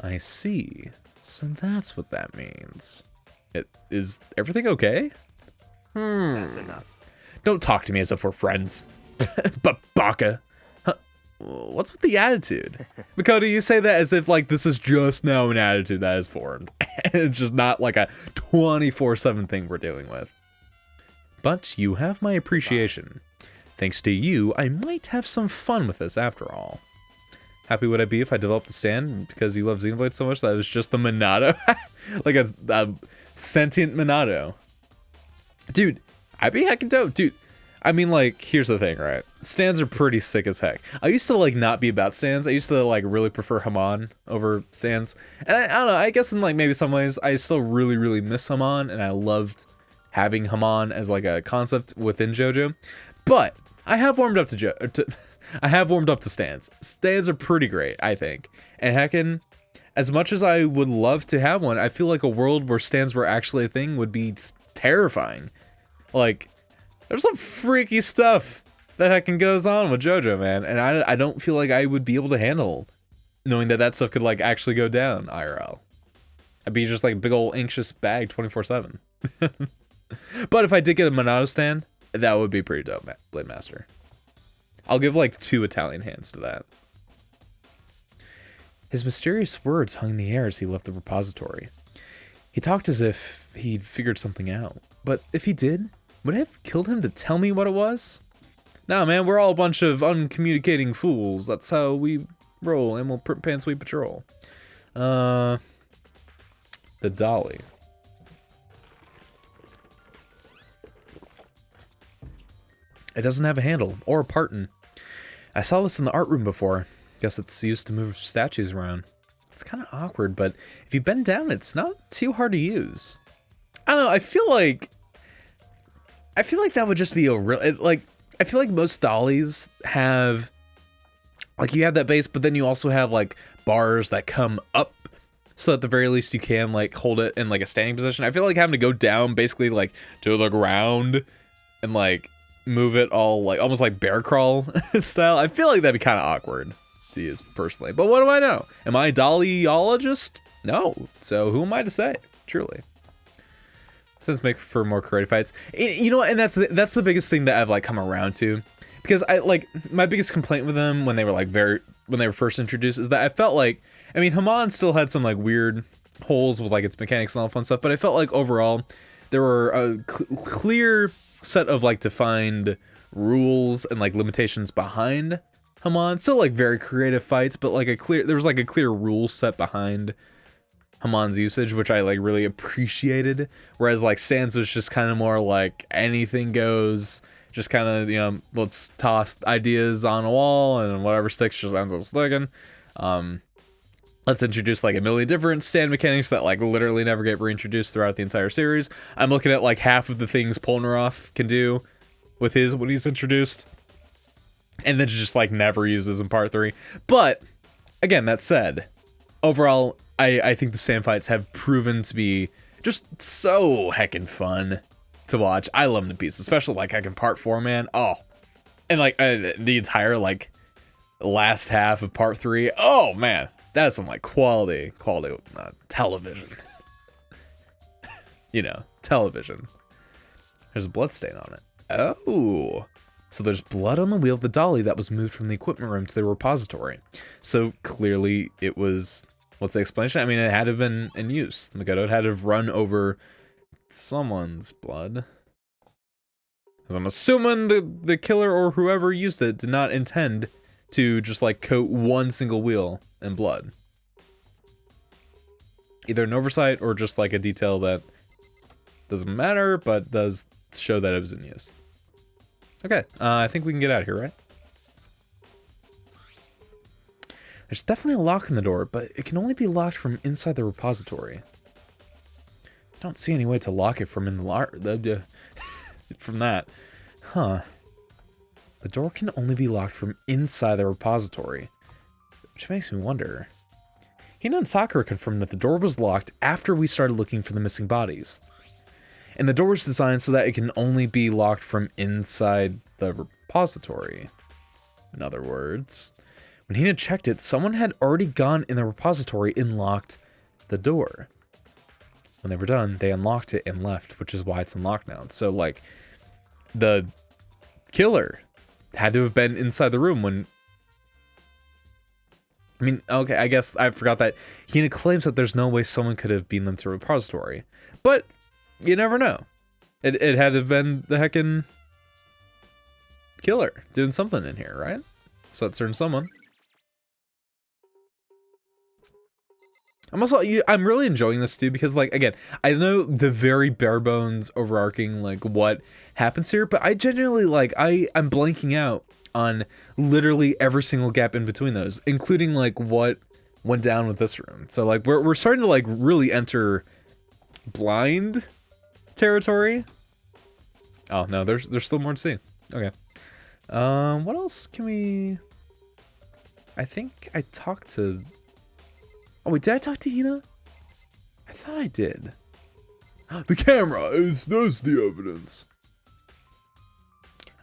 I see. So that's what that means. Is everything okay? That's enough. Don't talk to me as if we're friends. Babaka. What's with the attitude? Makoto, you say that as if like this is just now an attitude that is formed. It's just not like a 24/7 thing we're dealing with. But you have my appreciation. Thanks to you, I might have some fun with this after all. Happy would I be if I developed a stand because you love Xenoblade so much that it was just the Monado? Like a sentient Monado. Dude, I'd be heckin' dope. Dude, I mean, like, here's the thing, right? Stands are pretty sick as heck. I used to, like, not be about stands. I used to, like, really prefer Hamon over stands. And I don't know, I guess in, like, maybe some ways, I still really, really miss Hamon, and I loved having Hamon as, like, a concept within JoJo. But I have warmed up to I have warmed up to stands. Stands are pretty great, I think. And heckin', as much as I would love to have one, I feel like a world where stands were actually a thing would be terrifying. Like, there's some freaky stuff that heckin' goes on with JoJo, man. And I don't feel like I would be able to handle knowing that that stuff could, like, actually go down IRL. I'd be just, like, a big old anxious bag 24/7. But if I did get a Monado stand, that would be pretty dope, Blade Master. I'll give, like, 2 Italian hands to that. His mysterious words hung in the air as he left the repository. He talked as if he'd figured something out. But if he did, would it have killed him to tell me what it was? Nah, man, we're all a bunch of uncommunicating fools. That's how we roll, and we'll pants we patrol. The dolly. It doesn't have a handle or a parton. I saw this in the art room before. Guess it's used to move statues around. It's kind of awkward, but if you bend down, it's not too hard to use. I don't know, I feel like that would just be a real, like, I feel like most dollies have, like, you have that base, but then you also have, like, bars that come up, so at the very least you can, like, hold it in, like, a standing position. I feel like having to go down, basically, like, to the ground, and, like, move it all, like, almost like bear crawl style. I feel like that'd be kind of awkward to use, personally. But what do I know? Am I a dollyologist? No. So who am I to say? Truly. Since make for more creative fights. You know what, and that's the biggest thing that I've, like, come around to. Because I, like, my biggest complaint with them when they were, like, when they were first introduced is that I felt like, I mean, Haman still had some, like, weird holes with, like, its mechanics and all that fun stuff, but I felt like overall there were a clear set of, like, defined rules and, like, limitations behind Haman. Still, like, very creative fights, but, like, there was, like, a clear rule set behind Haman's usage, which I, like, really appreciated, whereas, like, Sans was just kind of more like anything goes, just kind of, you know, let's toss ideas on a wall and whatever sticks just ends up sticking. Let's introduce, like, a million different stand mechanics that, like, literally never get reintroduced throughout the entire series. I'm looking at, like, half of the things Polnareff can do with his when he's introduced, and then just, like, never uses in part 3. But again, that said, overall, I think the sand fights have proven to be just so heckin' fun to watch. I love them to pieces, especially, like, heckin' part 4, man. Oh, and, like, the entire, like, last half of part 3. Oh, man, that's some, like, quality television. You know, television. There's a blood stain on it. Oh, so there's blood on the wheel of the dolly that was moved from the equipment room to the repository. So clearly it was, what's the explanation? I mean, it had to have been in use. Makoto had to have run over someone's blood. Because I'm assuming the killer or whoever used it did not intend to just, like, coat one single wheel in blood. Either an oversight or just, like, a detail that doesn't matter, but does show that it was in use. Okay, I think we can get out of here, right? There's definitely a lock on the door, but it can only be locked from inside the repository. I don't see any way to lock it from in the from that. Huh. The door can only be locked from inside the repository, which makes me wonder. Hina and Sakura confirmed that the door was locked after we started looking for the missing bodies. And the door was designed so that it can only be locked from inside the repository. In other words, when Hina checked it, someone had already gone in the repository and locked the door. When they were done, they unlocked it and left, which is why it's unlocked now. So, like, the killer had to have been inside the room when... I mean, okay, I guess I forgot that Hina claims that there's no way someone could have beamed them to a repository. But you never know. It had to have been the heckin' killer doing something in here, right? So that's certain someone. I'm really enjoying this too because, like, again, I know the very bare bones overarching, like, what happens here, but I genuinely, like, I'm blanking out on literally every single gap in between those, including, like, what went down with this room. So, like, we're starting to, like, really enter blind territory. Oh no, there's still more to see. Okay. What else can we... I think I talked to... Oh wait, did I talk to Hina? I thought I did. The camera is the evidence.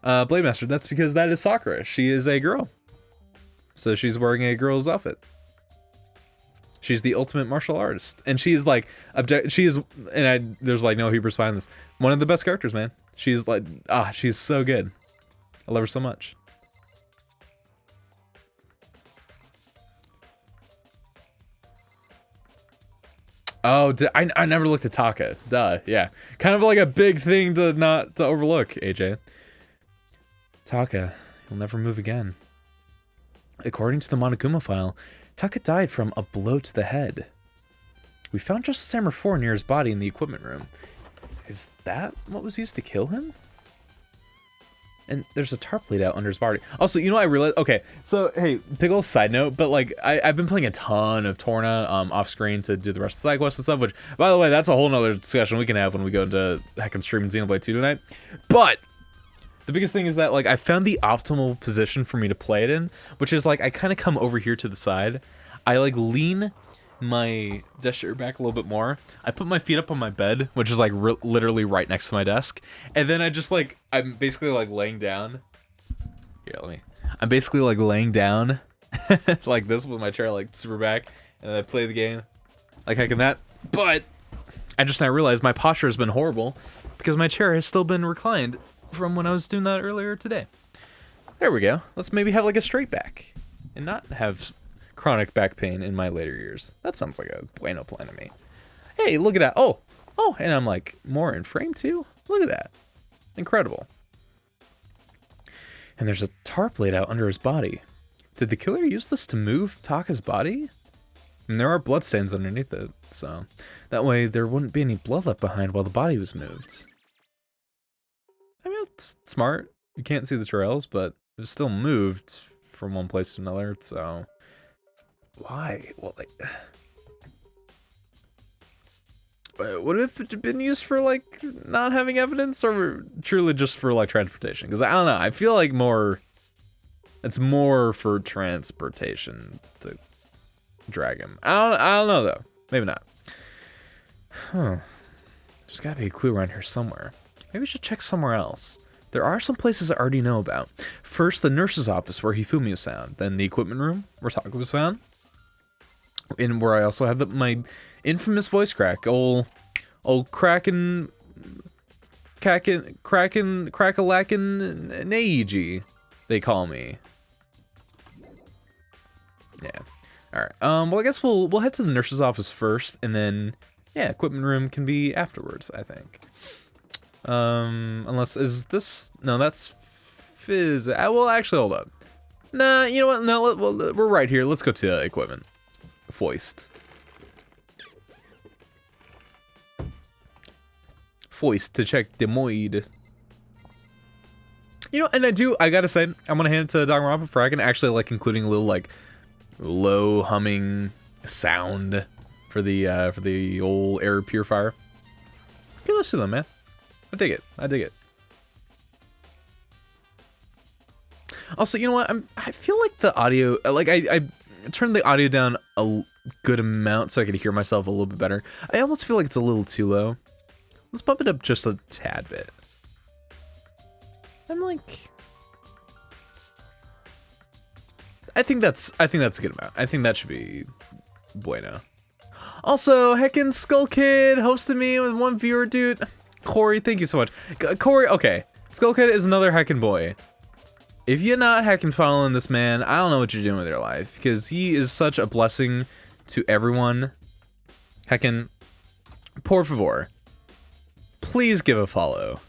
Blade Master, that's because that is Sakura. She is a girl. So she's wearing a girl's outfit. She's the ultimate martial artist. And she's like, there's like no Hebrews behind this. One of the best characters, man. She's like, she's so good. I love her so much. Oh, I never looked at Taka. Duh, yeah. Kind of like a big thing to overlook, AJ. Taka, he'll never move again. According to the Monokuma file, Taka died from a blow to the head. We found Justice Hammer 4 near his body in the equipment room. Is that what was used to kill him? And there's a tarp laid out under his body. Also, you know what I realized? Okay, so, hey, big ol' side note, but, like, I've been playing a ton of Torna off-screen to do the rest of the side quests and stuff, which, by the way, that's a whole nother discussion we can have when we go into heckin' streaming Xenoblade 2 tonight. But the biggest thing is that, like, I found the optimal position for me to play it in, which is, like, I kind of come over here to the side. I, like, lean my desk chair back a little bit more. I put my feet up on my bed, which is like literally right next to my desk, and then I just like I'm basically like laying down. Here, I'm basically like laying down like this with my chair like super back, and then I play the game like heck in that. But I just now realized my posture has been horrible because my chair has still been reclined from when I was doing that earlier today. There we go. Let's maybe have like a straight back and not have chronic back pain in my later years. That sounds like a bueno plan to me. Hey, look at that. Oh, and I'm like more in frame too. Look at that. Incredible. And there's a tarp laid out under his body. Did the killer use this to move Taka's body? And there are bloodstains underneath it, so that way there wouldn't be any blood left behind while the body was moved. I mean, it's smart. You can't see the trails, but it was still moved from one place to another, so why? Well, like, would it have been used for like not having evidence, or truly just for like transportation? Because I don't know. I feel like it's more for transportation to drag him. I don't know though. Maybe not. Huh. There's gotta be a clue around here somewhere. Maybe we should check somewhere else. There are some places I already know about. First, the nurse's office where Hifumi was found. Then the equipment room where Taka was found. And where I also have my infamous voice crack. Old crackin' crackalackin' Neiji, they call me. Yeah. Alright. Well, I guess we'll head to the nurse's office first, and then, yeah, equipment room can be afterwards, I think. Unless, is this, no, that's Fizz. Well, actually, hold up. Nah, you know what? No, we're right here. Let's go to equipment. Foist. Foist to check the moid. You know, and I gotta say, I'm gonna hand it to Danganronpa for I can actually like including a little like low humming sound for the old air purifier. Kudos to them, man. I dig it. I dig it. Also, you know what? I feel like the audio, like I turned the audio down a good amount so I could hear myself a little bit better. I almost feel like it's a little too low. Let's bump it up just a tad bit. I'm like, I think that's a good amount. I think that should be bueno. Also, heckin' Skull Kid hosted me with one viewer, dude. Corey, thank you so much. Corey, okay. Skull Kid is another heckin' boy. If you're not heckin' following this man, I don't know what you're doing with your life, because he is such a blessing to everyone. Heckin', por favor, please give a follow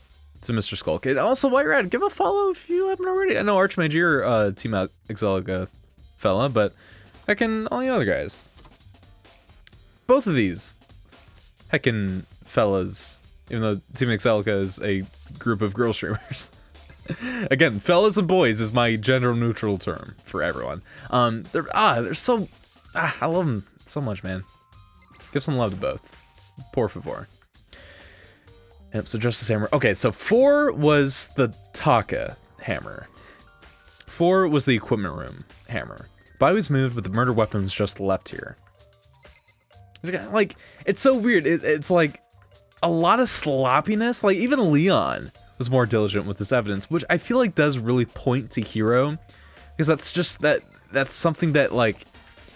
to Mr. Skull Kid. Also, while you're at it, give a follow if you haven't already. I know Archmage, you're Team Exelica fella, but heckin' all the other guys. Both of these heckin' fellas, even though Team Exelica is a group of girl streamers. Again, fellas and boys is my gender neutral term for everyone. They're so, I love them so much, man. Give some love to both. Por favor. Yep, so Justice Hammer. Okay, so 4 was the Taka hammer. 4 was the equipment room hammer. Body was moved, but the murder weapon was just left here. Like, it's so weird. It's like a lot of sloppiness. Like, even Leon was more diligent with this evidence, which I feel like does really point to Hiro, because that's just that's something that like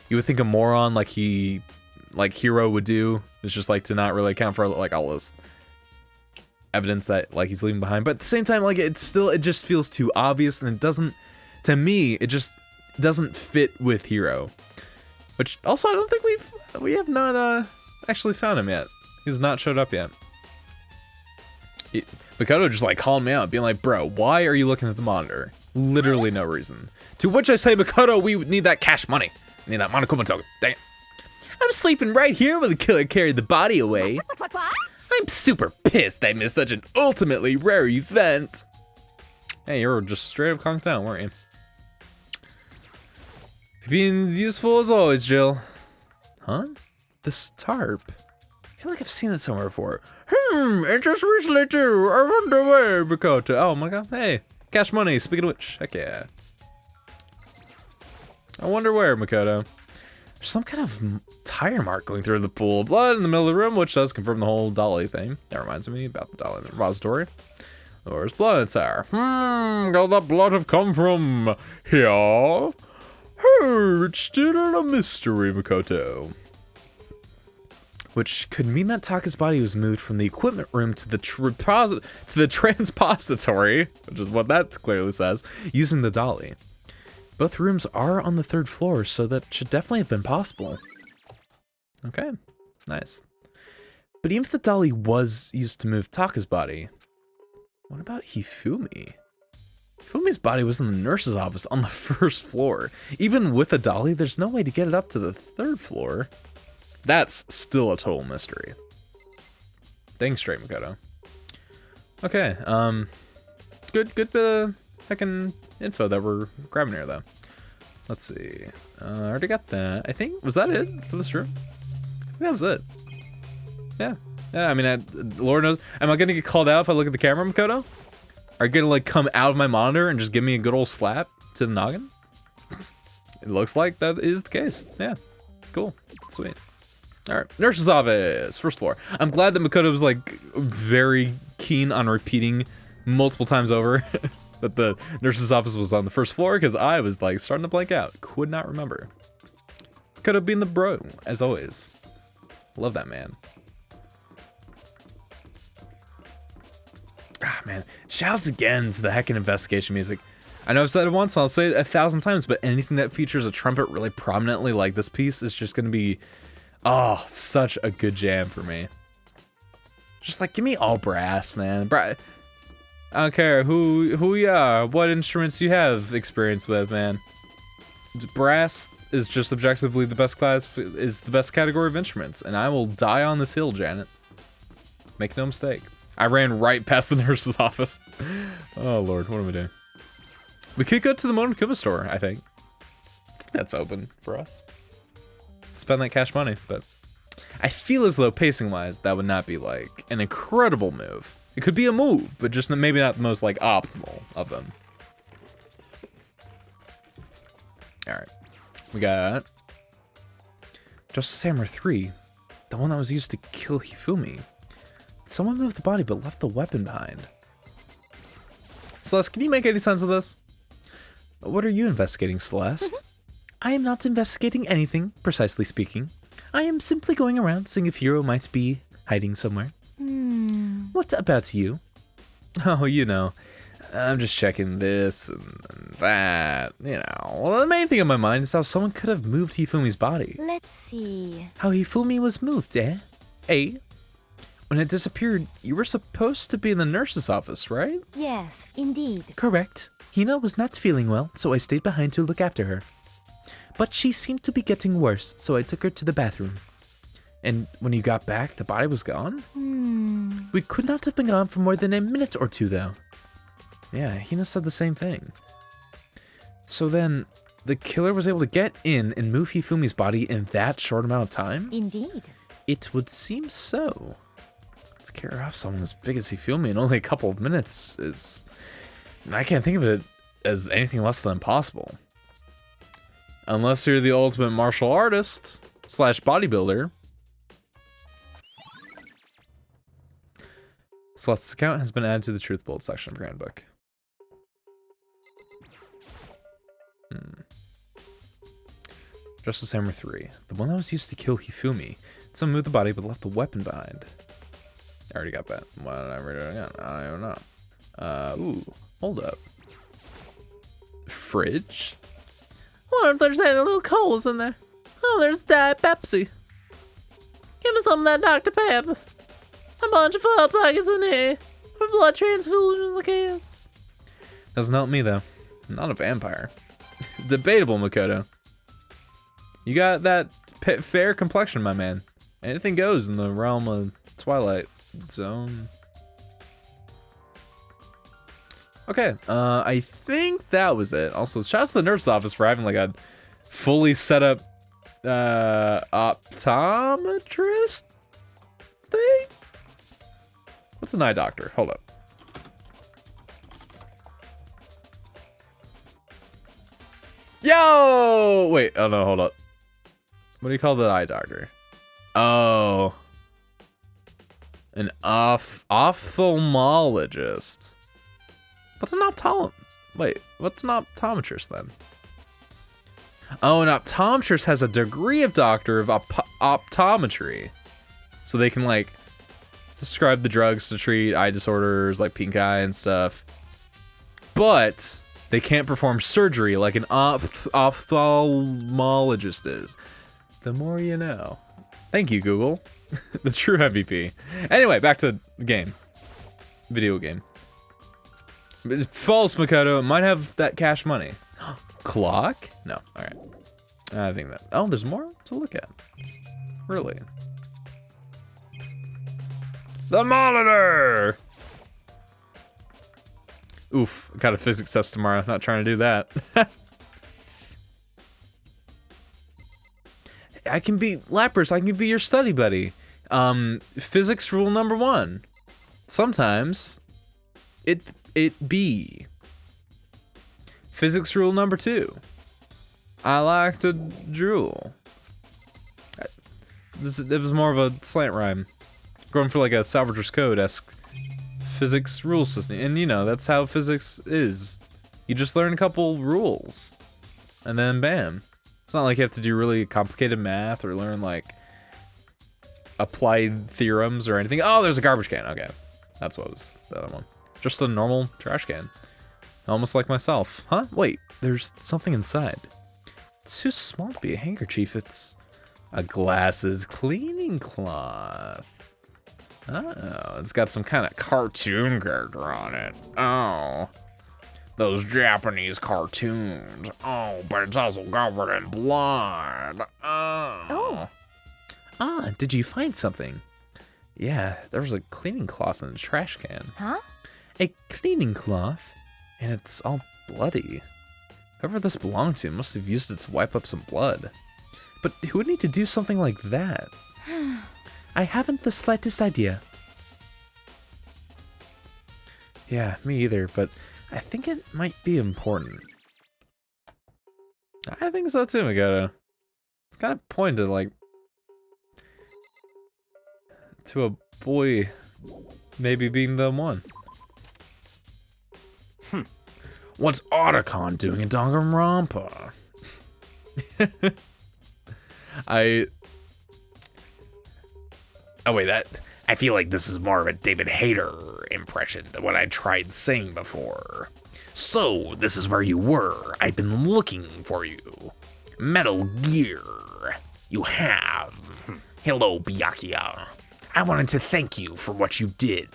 you would think a moron like Hiro would do, is just like to not really account for like all this evidence that like he's leaving behind. But at the same time, like it just feels too obvious, and it doesn't, to me, it just doesn't fit with Hiro. Which also I don't think we have not actually found him yet. He's not showed up yet. Makoto just like calling me out, being like, bro, why are you looking at the monitor? Literally no reason. To which I say, Makoto, we need that cash money. Need that Monokuma token. Dang it. I'm sleeping right here while the killer carried the body away. I'm super pissed I missed such an ultimately rare event. Hey, you were just straight up conked out, weren't you? Being useful as always, Jill. Huh? This tarp. I feel like I've seen it somewhere before. And just recently too. I wonder where, Makoto. Oh my god, hey. Cash money, speaking of which. Heck yeah. I wonder where, Makoto. There's some kind of tire mark going through the pool of blood in the middle of the room, which does confirm the whole Dolly thing. That reminds me about the Dolly repository. There's blood in the tire. Could that blood have come from here? It's still a mystery, Makoto. Which could mean that Taka's body was moved from the equipment room to the transpository, which is what that clearly says, using the dolly. Both rooms are on the 3rd floor, so that should definitely have been possible. Okay, nice. But even if the dolly was used to move Taka's body, what about Hifumi? Hifumi's body was in the nurse's office on the 1st floor. Even with a dolly, there's no way to get it up to the 3rd floor. That's still a total mystery. Dang straight, Makoto. Okay, good bit of heckin' info that we're grabbing here, though. Let's see. I already got that. I think, was that it for this room? I think that was it. Yeah. Yeah, I mean, Lord knows. Am I gonna get called out if I look at the camera, Makoto? Are you gonna, like, come out of my monitor and just give me a good old slap to the noggin? It looks like that is the case. Yeah. Cool. Sweet. Alright, nurse's office, 1st floor. I'm glad that Makoto was like very keen on repeating multiple times over that the nurse's office was on the 1st floor, because I was like starting to blank out. Could not remember. Could have been the bro, as always. Love that man. Ah, man. Shouts again to the heckin' investigation music. I know I've said it once, and I'll say it 1,000 times, but anything that features a trumpet really prominently like this piece is just gonna be, oh, such a good jam for me. Just like, give me all brass, man. I don't care who you are, what instruments you have experience with, man. Brass is just objectively the best is the best category of instruments, and I will die on this hill, Janet. Make no mistake. I ran right past the nurse's office. Oh lord, what am I doing? We could go to the Monokuma store, I think. That's open for us. Spend that cash money, but I feel as though pacing-wise, that would not be like an incredible move. It could be a move, but just maybe not the most like optimal of them. All right, we got Justice Hammer 3, the one that was used to kill Hifumi. Someone moved the body but left the weapon behind. Celeste, can you make any sense of this? What are you investigating, Celeste? I am not investigating anything, precisely speaking. I am simply going around seeing if Hiro might be hiding somewhere. What about you? Oh, you know, I'm just checking this and that, you know. Well, the main thing on my mind is how someone could have moved Hifumi's body. Let's see. How Hifumi was moved, eh? When it disappeared, you were supposed to be in the nurse's office, right? Yes, indeed. Correct. Hina was not feeling well, so I stayed behind to look after her. But she seemed to be getting worse, so I took her to the bathroom. And when you got back, the body was gone? We could not have been gone for more than a minute or two, though. Yeah, Hina said the same thing. So then, the killer was able to get in and move Hifumi's body in that short amount of time? Indeed. It would seem so. To carry off someone as big as Hifumi in only a couple of minutes is... I can't think of it as anything less than impossible. Unless you're the ultimate martial artist / bodybuilder. Celeste's account has been added to the Truth Bold section of your handbook. Justice Hammer 3. The one that was used to kill Hifumi. Someone moved the body but left the weapon behind. I already got that. Why did I read it again? I don't know. Ooh, hold up. Fridge? What if there's any little coals in there? Oh, there's Diet Pepsi. Give me some of that Dr. Pep. A bunch of foot packets in here. For blood transfusions, I guess. Doesn't help me, though. I'm not a vampire. Debatable, Makoto. You got that fair complexion, my man. Anything goes in the realm of Twilight Zone. Okay, I think that was it. Also, shout out to the nurse's office for having like a fully set up optometrist thing? What's an eye doctor? Hold up. Yo! Wait, oh no, hold up. What do you call the eye doctor? Oh. An ophthalmologist. What's an Wait, what's an optometrist then? Oh, an optometrist has a degree of doctor of optometry. So they can like prescribe the drugs to treat eye disorders like pink eye and stuff. But they can't perform surgery like an ophthalmologist is. The more you know. Thank you, Google. The true MVP. Anyway, back to the game. Video game. False, Makoto. It might have that cash money. Clock? No. Alright. I think that... Oh, there's more to look at. Really? The monitor! Oof. Got a physics test tomorrow. Not trying to do that. I can be... Lapras, I can be your study buddy. Physics rule number 1. Sometimes... It be. Physics rule number 2. I like to drool. It was more of a slant rhyme. Going for like a Salvager's Code-esque physics rule system. And you know, that's how physics is. You just learn a couple rules. And then bam. It's not like you have to do really complicated math or learn like applied theorems or anything. Oh, there's a garbage can. Okay. That's what was the other one. Just a normal trash can. Almost like myself. Huh? Wait, there's something inside. It's too small to be a handkerchief. It's a glasses cleaning cloth. Oh, it's got some kind of cartoon character on it. Oh. Those Japanese cartoons. Oh, but it's also covered in blood. Oh. Ah, did you find something? Yeah, there was a cleaning cloth in the trash can. Huh? A cleaning cloth? And it's all bloody. Whoever this belonged to must have used it to wipe up some blood. But who would need to do something like that? I haven't the slightest idea. Yeah, me either, but I think it might be important. I think so too, Makoto. It's kind of pointed, like, to a boy maybe being the one. What's Otacon doing in Danganronpa? Oh wait, I feel like this is more of a David Hayter impression than what I tried saying before. So, this is where you were. I've been looking for you. Metal Gear. You have. Hello, Byakuya. I wanted to thank you for what you did.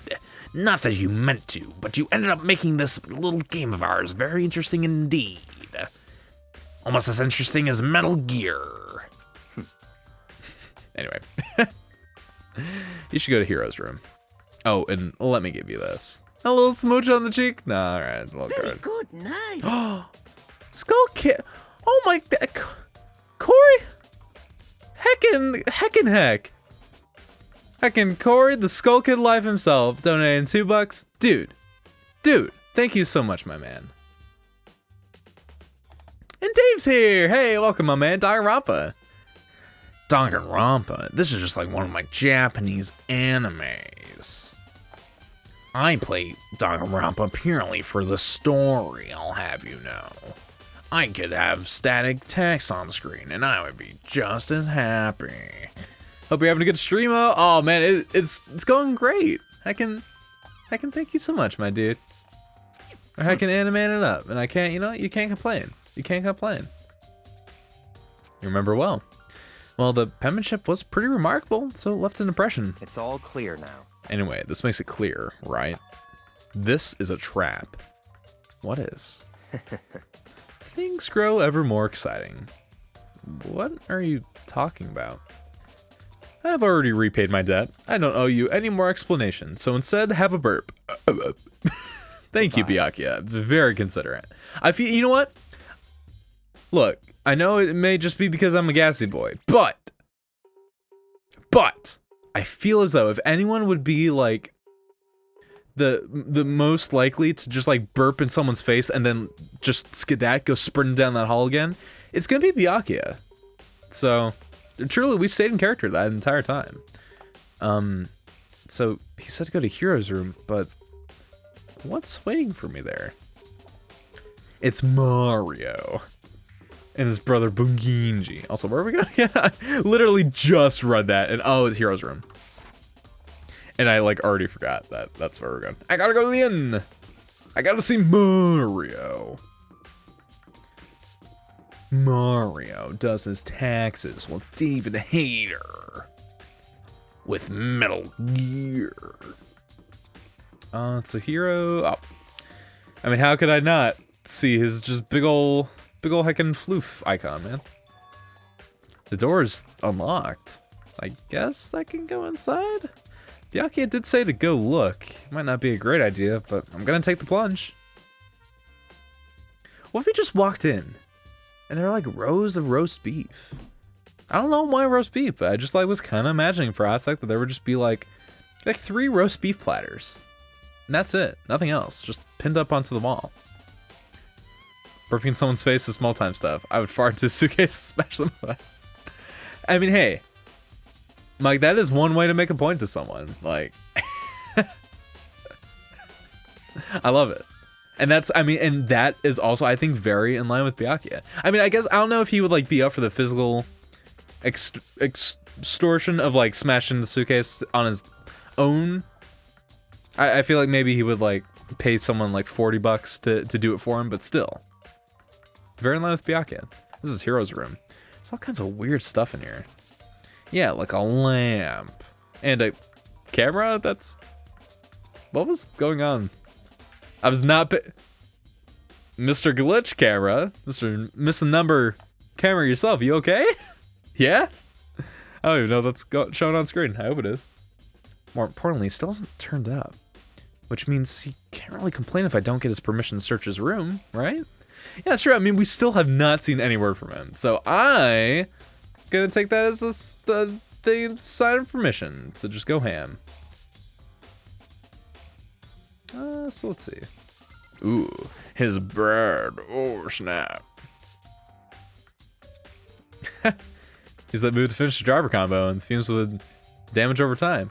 Not that you meant to, but you ended up making this little game of ours very interesting indeed. Almost as interesting as Metal Gear. Anyway. You should go to Hero's room. Oh, and let me give you this. A little smooch on the cheek? Nah, alright. Very good, nice. Skull Kid. Oh my... Corey? Heckin' heck. Heckin' Corey, the Skull Kid life himself, donating $2. Dude, thank you so much, my man. And Dave's here. Hey, welcome, my man. Danganronpa. Danganronpa. This is just like one of my Japanese animes. I play Danganronpa purely for the story, I'll have you know. I could have static text on screen and I would be just as happy. Hope you're having a good stream. Oh man, it's going great. I can thank you so much, my dude. Or I can animate it up, and I can't. You know, you can't complain. You can't complain. You remember well. Well, the penmanship was pretty remarkable, so it left an impression. It's all clear now. Anyway, this makes it clear, right? This is a trap. What is? Things grow ever more exciting. What are you talking about? I have already repaid my debt. I don't owe you any more explanation, so instead, have a burp. Thank you, Byakuya. Very considerate. I feel, you know what? Look, I know it may just be because I'm a gassy boy, but I feel as though if anyone would be like the most likely to just like burp in someone's face and then just skedat, go sprinting down that hall again, it's gonna be Byakuya. So truly, we stayed in character that entire time. So he said to go to Hero's room, but what's waiting for me there? It's Mario and his brother Bunginji. Also, where are we going? Yeah, I literally just read that, and oh, it's Hero's room. And I like already forgot that that's where we're going. I gotta go to the inn. I gotta see Mario. Mario does his taxes while David Hayter with Metal Gear. It's a hero. Oh, I mean, how could I not see his just big ol' heckin' floof icon, man? The door is unlocked. I guess I can go inside? Byakuya did say to go look. Might not be a great idea, but I'm gonna take the plunge. What if we just walked in and there are like rows of roast beef? I don't know why roast beef, but I just like was kind of imagining for a sec that there would just be like 3 roast beef platters. And that's it. Nothing else. Just pinned up onto the wall. Burping in someone's face is small time stuff. I would fart into a suitcase, smash them away. I mean, hey, Mike, that is one way to make a point to someone. Like, I love it. And that's, I mean, and that is also, I think, very in line with Byakuya. I mean, I guess, I don't know if he would, like, be up for the physical extortion of, like, smashing the suitcase on his own. I feel like maybe he would, like, pay someone, like, $40 to do it for him, but still. Very in line with Byakuya. This is Hero's room. There's all kinds of weird stuff in here. Yeah, like a lamp. And a camera? That's... What was going on? I was not... Mr. Glitch camera? Mr. Missing Number camera yourself, you okay? Yeah? I don't even know if that's shown on screen. I hope it is. More importantly, he still hasn't turned up. Which means he can't really complain if I don't get his permission to search his room, right? Yeah, sure. I mean, we still have not seen any word from him. So I... gonna take that as the sign of permission to just go ham. So let's see. Ooh, his bird. Oh, snap. He's that move to finish the driver combo and fumes with damage over time.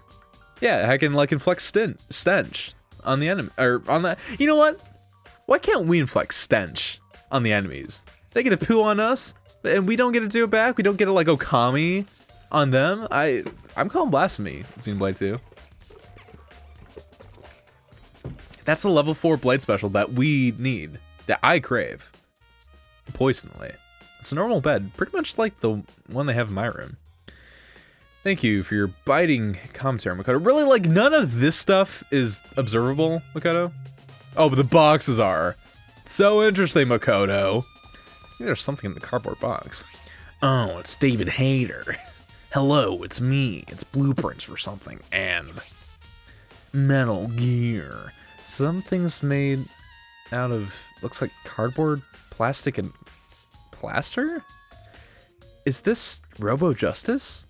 Yeah, I can like inflict stench on the enemy, or on that. You know what? Why can't we inflict stench on the enemies? They get to poo on us, and we don't get to do it back. We don't get to like Okami on them. I'm calling blasphemy. It seemed like too. That's the level 4 blade special that we need, that I crave. Poisonally. It's a normal bed, pretty much like the one they have in my room. Thank you for your biting commentary, Makoto. Really, like, none of this stuff is observable, Makoto. Oh, but the boxes are. So interesting, Makoto. Maybe there's something in the cardboard box. Oh, it's David Hayter. Hello, it's me. It's blueprints for something, and Metal Gear. Something's made out of, looks like cardboard, plastic, and plaster? Is this Robo Justice?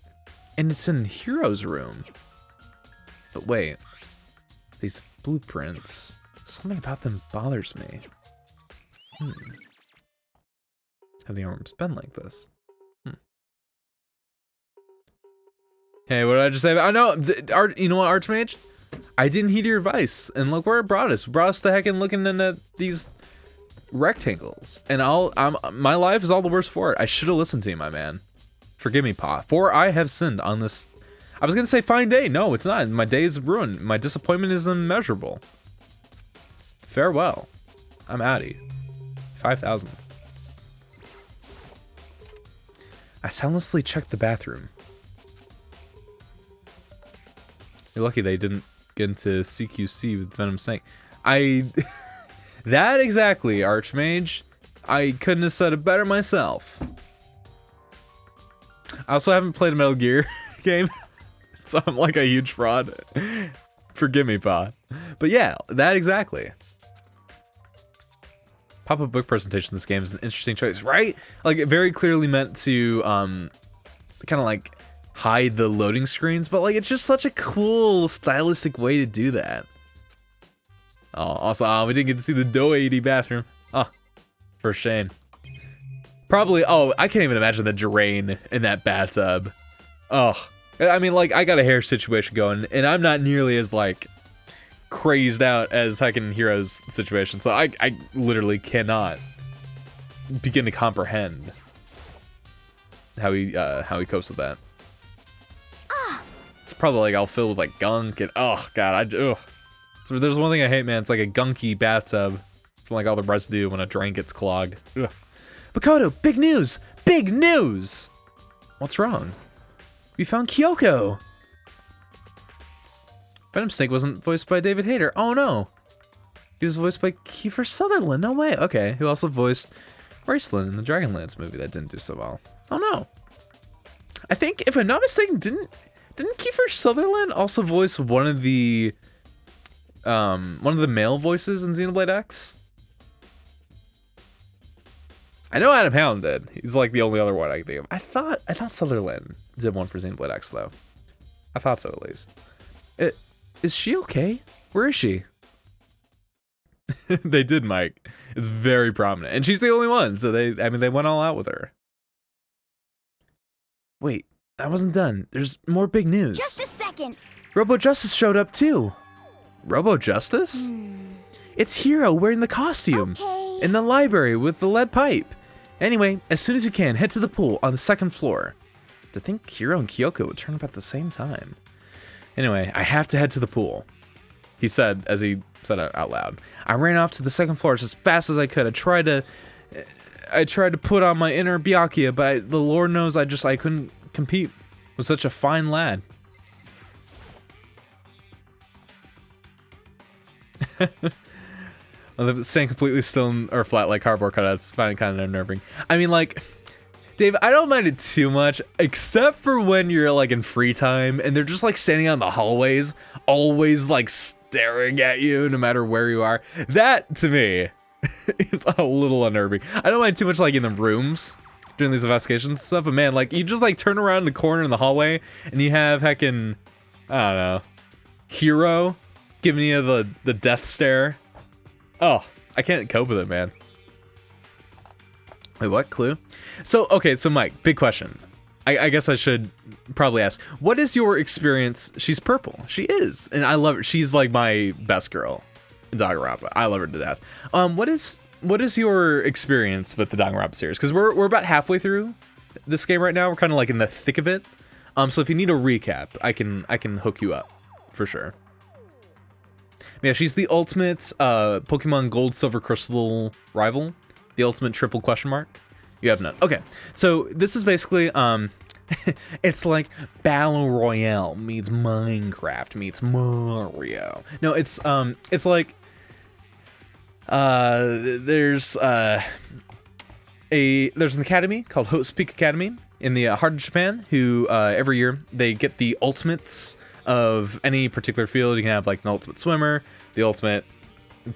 And it's in Hero's room. But wait, these blueprints, something about them bothers me. Have the arms been like this? Hey, what did I just say? I know, you know what, Archmage? I didn't heed your advice, and look where it brought us. It brought us to heckin' looking at these rectangles, and my life is all the worse for it. I should have listened to you, my man. Forgive me, Pa, for I have sinned on this. I was gonna say fine day. No, it's not. My day is ruined. My disappointment is immeasurable. Farewell. I'm outie. 5,000. I soundlessly checked the bathroom. You're lucky they didn't get into CQC with Venom Snake. That exactly, Archmage. I couldn't have said it better myself. I also haven't played a Metal Gear game, so I'm like a huge fraud. Forgive me, Pa. But yeah, that exactly. Pop-up book presentation in this game is an interesting choice, right? Like, it very clearly meant to kind of like hide the loading screens, but like it's just such a cool stylistic way to do that. Oh, also, we didn't get to see the Doady bathroom. Oh, for shame. Probably, oh, I can't even imagine the drain in that bathtub. Oh, I mean, like, I got a hair situation going, and I'm not nearly as, like, crazed out as Heckin' Hero's situation, so I literally cannot begin to comprehend how he copes with that. It's probably, like, all filled with, like, gunk, and, oh, God, ugh. So there's one thing I hate, man, it's like a gunky bathtub from, like, all the residue when a drain gets clogged. Ugh. Makoto, big news! Big news! What's wrong? We found Kyoko! Venom Snake wasn't voiced by David Hayter. Oh no! He was voiced by Kiefer Sutherland. No way. Okay, who also voiced Raceland in the Dragonlance movie that didn't do so well. Oh no. I think, if I'm not mistaken, didn't Kiefer Sutherland also voice one of the male voices in Xenoblade X? I know Adam Howland did. He's like the only other one I can think of. I thought Sutherland did one for Xenoblade X though. I thought so at least. Is she okay? Where is she? They did, Mike. It's very prominent, and she's the only one. So they went all out with her. Wait, I wasn't done. There's more big news. Just a second. Robo Justice showed up too. Robo Justice? It's Hero wearing the costume. Okay. In the library with the lead pipe. Anyway, as soon as you can, head to the pool on the 2nd floor. To think Hiro and Kyoko would turn up at the same time. Anyway, I have to head to the pool. He said, as he said it out loud. I ran off to the 2nd floor as fast as I could. I tried to put on my inner Byakuya, but the Lord knows I couldn't compete with such a fine lad. Well, staying completely still or flat like cardboard cutouts, finding kind of unnerving. I mean, like, Dave, I don't mind it too much, except for when you're like in free time and they're just like standing out in the hallways, always like staring at you no matter where you are. That to me is a little unnerving. I don't mind too much like in the rooms doing these investigations and stuff, but man, like you just like turn around the corner in the hallway and you have heckin', I don't know, Hero giving you the death stare. Oh, I can't cope with it, man. Wait, what? Clue? So, okay, so Mike, big question. I guess I should probably ask, what is your experience? She's purple. She is. And I love her. She's like my best girl in Danganronpa. I love her to death. What is your experience with the Danganronpa series? Because we're about halfway through this game right now. We're kind of like in the thick of it. So if you need a recap, I can hook you up for sure. Yeah, she's the ultimate Pokemon Gold, Silver, Crystal rival. The ultimate triple question mark. You have none. Okay, so this is basically it's like Battle Royale meets Minecraft meets Mario. No, it's like there's an academy called Hope's Peak Academy in the heart of Japan who every year they get the ultimates of any particular field. You can have like an ultimate swimmer, the ultimate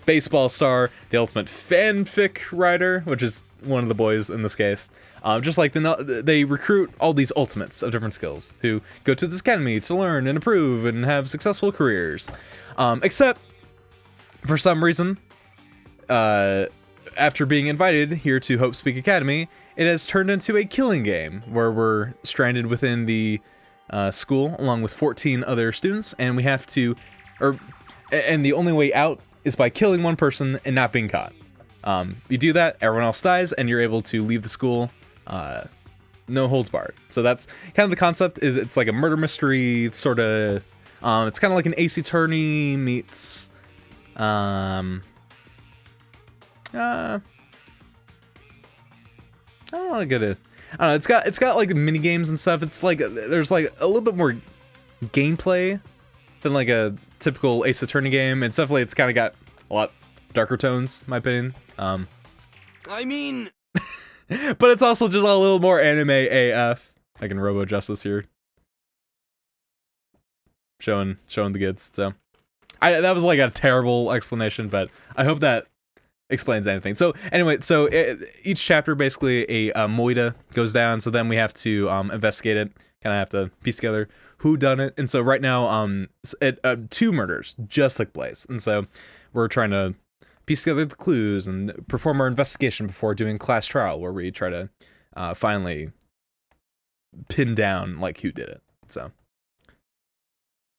baseball star, the ultimate fanfic writer, which is one of the boys in this case. Just like they recruit all these ultimates of different skills who go to this academy to learn and improve and have successful careers. Except for some reason, after being invited here to Hope's Peak Academy, it has turned into a killing game where we're stranded within the school along with 14 other students, and we have to, and the only way out is by killing one person and not being caught. You do that, everyone else dies, and you're able to leave the school, no holds barred. So that's kind of the concept. Is it's like a murder mystery sort of. It's kind of like an Ace Attorney meets. I don't want to get it. I don't know. It's got like mini games and stuff. It's like there's like a little bit more gameplay than like a typical Ace Attorney game, and stuff like it's kind of got a lot darker tones, in my opinion. I mean, but it's also just a little more anime AF. Like in Robo Justice here, showing the kids. So, that was like a terrible explanation, but I hope that explains anything. So anyway, so each chapter basically a moida goes down. So then we have to investigate it. Kind of have to piece together who done it. And so right now, 2 murders just took place, and so we're trying to piece together the clues and perform our investigation before doing class trial, where we try to finally pin down like who did it. So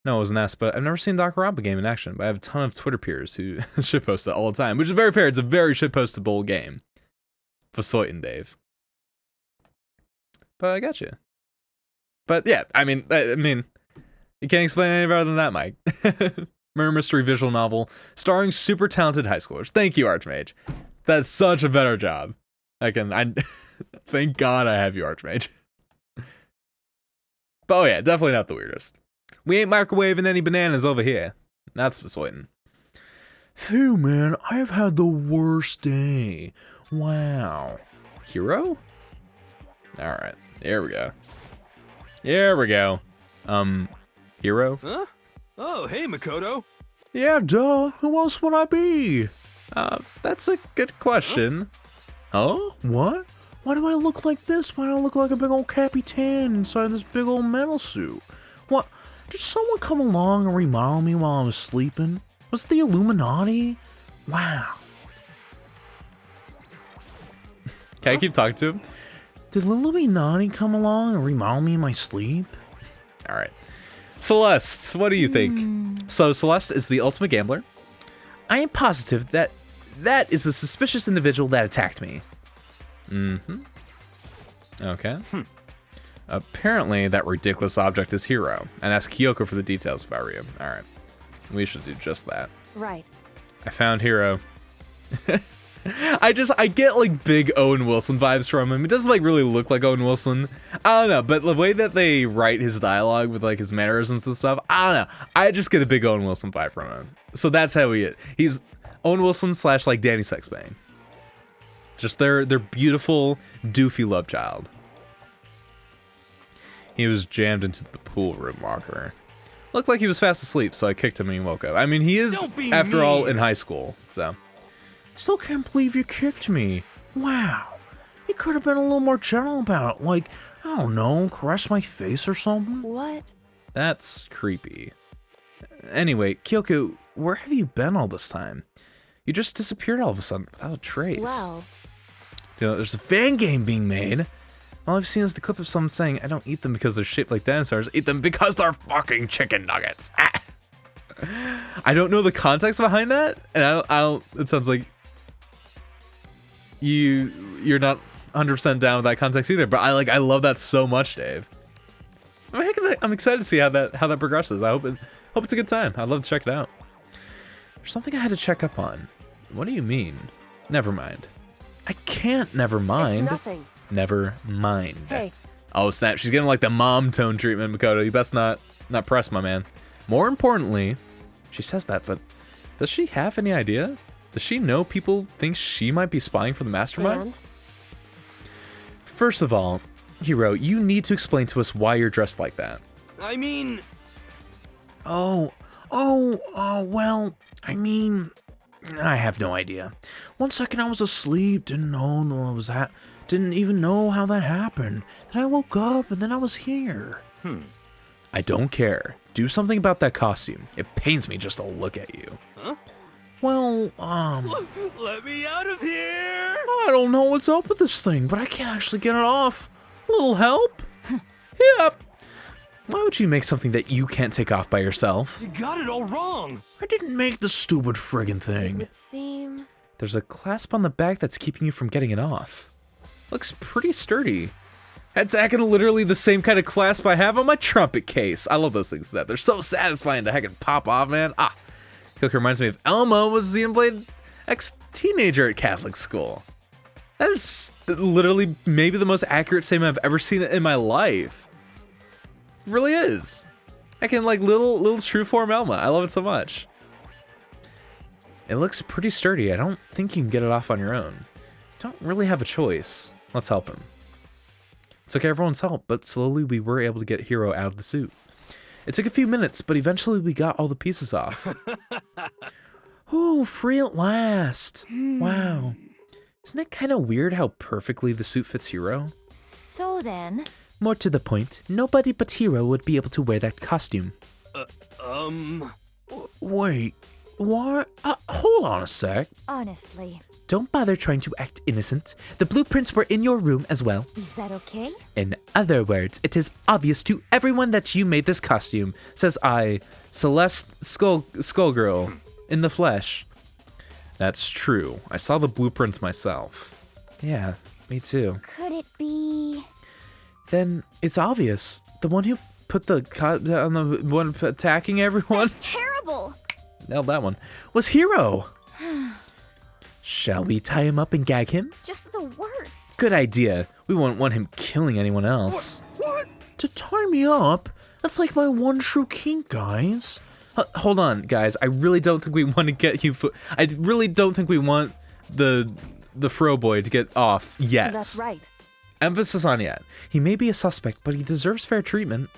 no, it wasn't asked, but I've never seen Danganronpa game in action, but I have a ton of Twitter peers who shitpost it all the time, which is very fair. It's a very shitpostable game. Fasoitin Dave. But I got you. But yeah, I mean, you can't explain any better than that, Mike. Murder mystery visual novel starring super talented high schoolers. Thank you, Archmage. That's such a better job. Thank God I have you, Archmage. But oh yeah, definitely not the weirdest. We ain't microwaving any bananas over here. That's Fasoitin. Phew, man, I've had the worst day. Wow. Hero? Alright, there we go. Here we go. Hero? Huh? Oh, hey, Makoto. Yeah, duh. Who else would I be? That's a good question. Huh? What? Why do I look like this? Why do I look like a big old Capitan inside this big old metal suit? What? Did someone come along and remodel me while I was sleeping? Was it the Illuminati? Wow. Can I keep talking to him? Did the Illuminati come along and remodel me in my sleep? All right. Celeste, what do you think? So Celeste is the ultimate gambler. I am positive that is the suspicious individual that attacked me. Okay. Apparently that ridiculous object is Hero, and ask Kyoko for the details if I were you. All right. We should do just that. Right. I found Hero. I get like big Owen Wilson vibes from him. He doesn't like really look like Owen Wilson. I don't know, but the way that they write his dialogue with like his mannerisms and stuff, I don't know. I just get a big Owen Wilson vibe from him. So that's how he is. He's Owen Wilson / like Danny Sexbang. Just their beautiful, doofy love child. He was jammed into the pool room locker. Looked like he was fast asleep, so I kicked him and he woke up. I mean, he is, after all, in high school, so. Still can't believe you kicked me. Wow. You could have been a little more gentle about it. Like, I don't know, caress my face or something. What? That's creepy. Anyway, Kyoko, where have you been all this time? You just disappeared all of a sudden without a trace. Wow. You know, there's a fan game being made. All I've seen is the clip of someone saying, I don't eat them because they're shaped like dinosaurs. Eat them because they're fucking chicken nuggets. I don't know the context behind that, and I don't. It sounds like you're not 100% down with that context either. But I love that so much, Dave. I'm excited to see how that progresses. I hope it's a good time. I'd love to check it out. There's something I had to check up on. What do you mean? Never mind. I can't. Never mind. It's nothing. Never mind. Hey. Oh snap! She's getting like the mom tone treatment, Makoto. You best not press, my man. More importantly, she says that, but does she have any idea? Does she know people think she might be spying for the mastermind? And? First of all, Hero, you need to explain to us why you're dressed like that. I mean... Well, I mean, I have no idea. One second I was asleep, didn't even know how that happened. Then I woke up and then I was here. I don't care. Do something about that costume. It pains me just to look at you. Huh? Well, Let me out of here! I don't know what's up with this thing, but I can't actually get it off. A little help? Yep. Why would you make something that you can't take off by yourself? You got it all wrong! I didn't make the stupid friggin' It thing. would seem... There's a clasp on the back that's keeping you from getting it off. Looks pretty sturdy. That's acting literally the same kind of clasp I have on my trumpet case. I love those things. They're so satisfying to heckin' pop off, man. Kyoko reminds me of Elmo was the Xenoblade ex-teenager at Catholic school. That is literally maybe the most accurate statement I've ever seen in my life. It really is. I can like little true form Elma. I love it so much. It looks pretty sturdy. I don't think you can get it off on your own. Don't really have a choice. Let's help him. It took everyone's help, but slowly we were able to get Hero out of the suit. It took a few minutes, but eventually we got all the pieces off. Oh, free at last. Wow. Isn't it kind of weird how perfectly the suit fits Hiro? So then, More to the point, nobody but Hiro would be able to wear that costume. Wait, what? Hold on a sec. honestly, Don't bother trying to act innocent. The blueprints were in your room as well. is that okay? In other words, it is obvious to everyone that you made this costume, says I, Celeste Skullgirl, in the flesh. That's true. I saw the blueprints myself. Yeah, me too. Could it be? Then it's obvious. The one who put the on the one attacking everyone. Terrible! Nailed that one. Was Hiro. Shall we tie him up and gag him? Just the worst. Good idea. We won't want him killing anyone else. What? To tie me up? That's like my one true kink, guys. Hold on, guys. I really don't think we want to get you. I really don't think we want the fro boy to get off yet. That's right. Emphasis on yet. He may be a suspect, but he deserves fair treatment.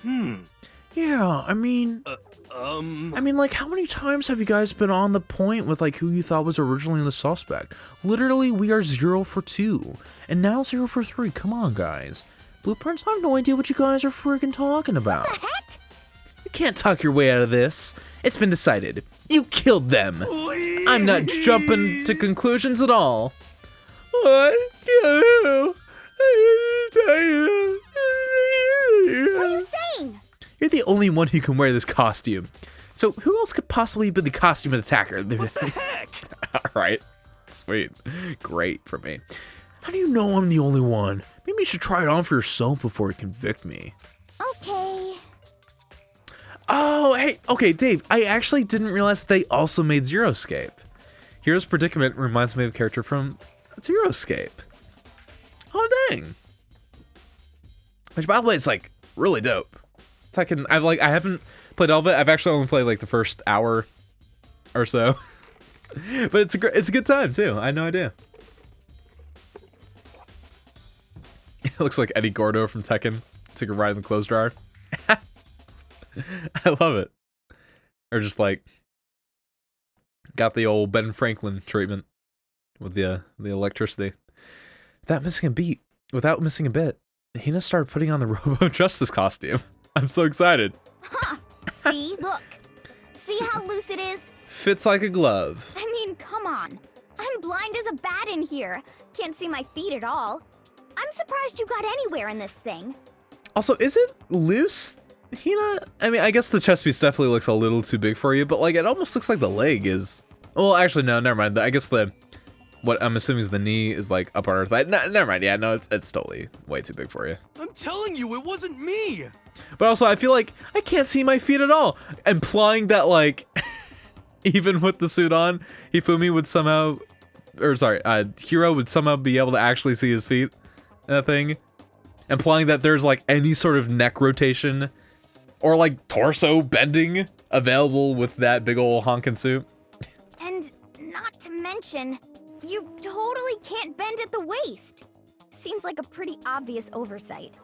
Yeah, I mean, like, how many times have you guys been on the point with, like, who you thought was originally the suspect? Literally, we are 0 for 2, and now 0 for 3. Come on, guys. Blueprints, I have no idea what you guys are freaking talking about. What the heck? You can't talk your way out of this. It's been decided. You killed them. I'm not jumping to conclusions at all. What? What are you saying? You're the only one who can wear this costume. So who else could possibly be the costume attacker? What the heck? All right. Sweet. Great for me. How do you know I'm the only one? Maybe you should try it on for yourself before you convict me. Okay. Oh, hey. Okay, Dave, I actually didn't realize they also made Zero Escape. Hero's predicament reminds me of a character from Zero Escape. Oh, dang. Which, by the way, is, like, really dope. I haven't played all of it. I've actually only played like the first hour or so, but it's a good time too. I had no idea. It looks like Eddie Gordo from Tekken took a ride in the clothes dryer. I love it. Or just like got the old Ben Franklin treatment with the electricity. Without missing a beat, without missing a bit, Hina started putting on the Robo Justice costume. I'm so excited. Huh. See, look. See how loose it is? Fits like a glove. I mean, come on. I'm blind as a bat in here. Can't see my feet at all. I'm surprised you got anywhere in this thing. Also, is it loose, Hina? I mean, I guess the chest piece definitely looks a little too big for you, but like it almost looks like the leg is. Well, actually, no, never mind. I guess what I'm assuming is the knee is like up on her thigh. No, never mind. Yeah, no, it's totally way too big for you. I'm telling you, it wasn't me. But also, I feel like I can't see my feet at all, implying that like, even with the suit on, Hifumi would somehow, Hiro would somehow be able to actually see his feet. That thing, implying that there's like any sort of neck rotation or like torso bending available with that big old honkin' suit. And not to mention, you totally can't bend at the waist. Seems like a pretty obvious oversight.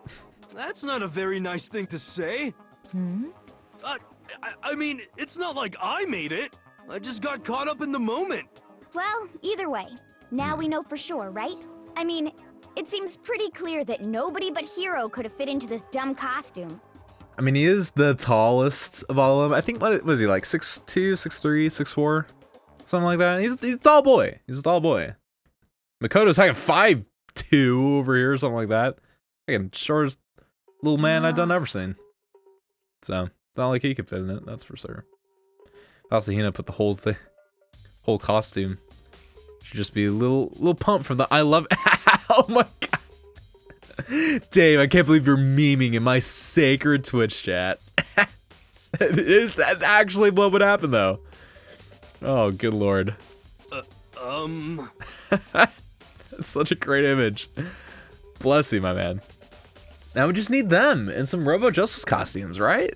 That's not a very nice thing to say. I mean, it's not like I made it. I just got caught up in the moment. Well, either way, now we know for sure, right? I mean, it seems pretty clear that nobody but Hiro could have fit into this dumb costume. I mean, he is the tallest of all of them. I think, what was he, like 6'2", 6'3", 6'4"? Something like that. He's a tall boy. He's a tall boy. Makoto's like 5'2" over here, something like that. Like shortest little man I've ever seen. So, it's not like he could fit in it, that's for sure. Also, Hina put the whole whole costume. Should just be a little pump from the I love. Oh my god. Dave, I can't believe you're memeing in my sacred Twitch chat. Is that actually what would happen though? Oh, good lord. That's such a great image. Bless you, my man. Now we just need them and some Robo Justice costumes, right?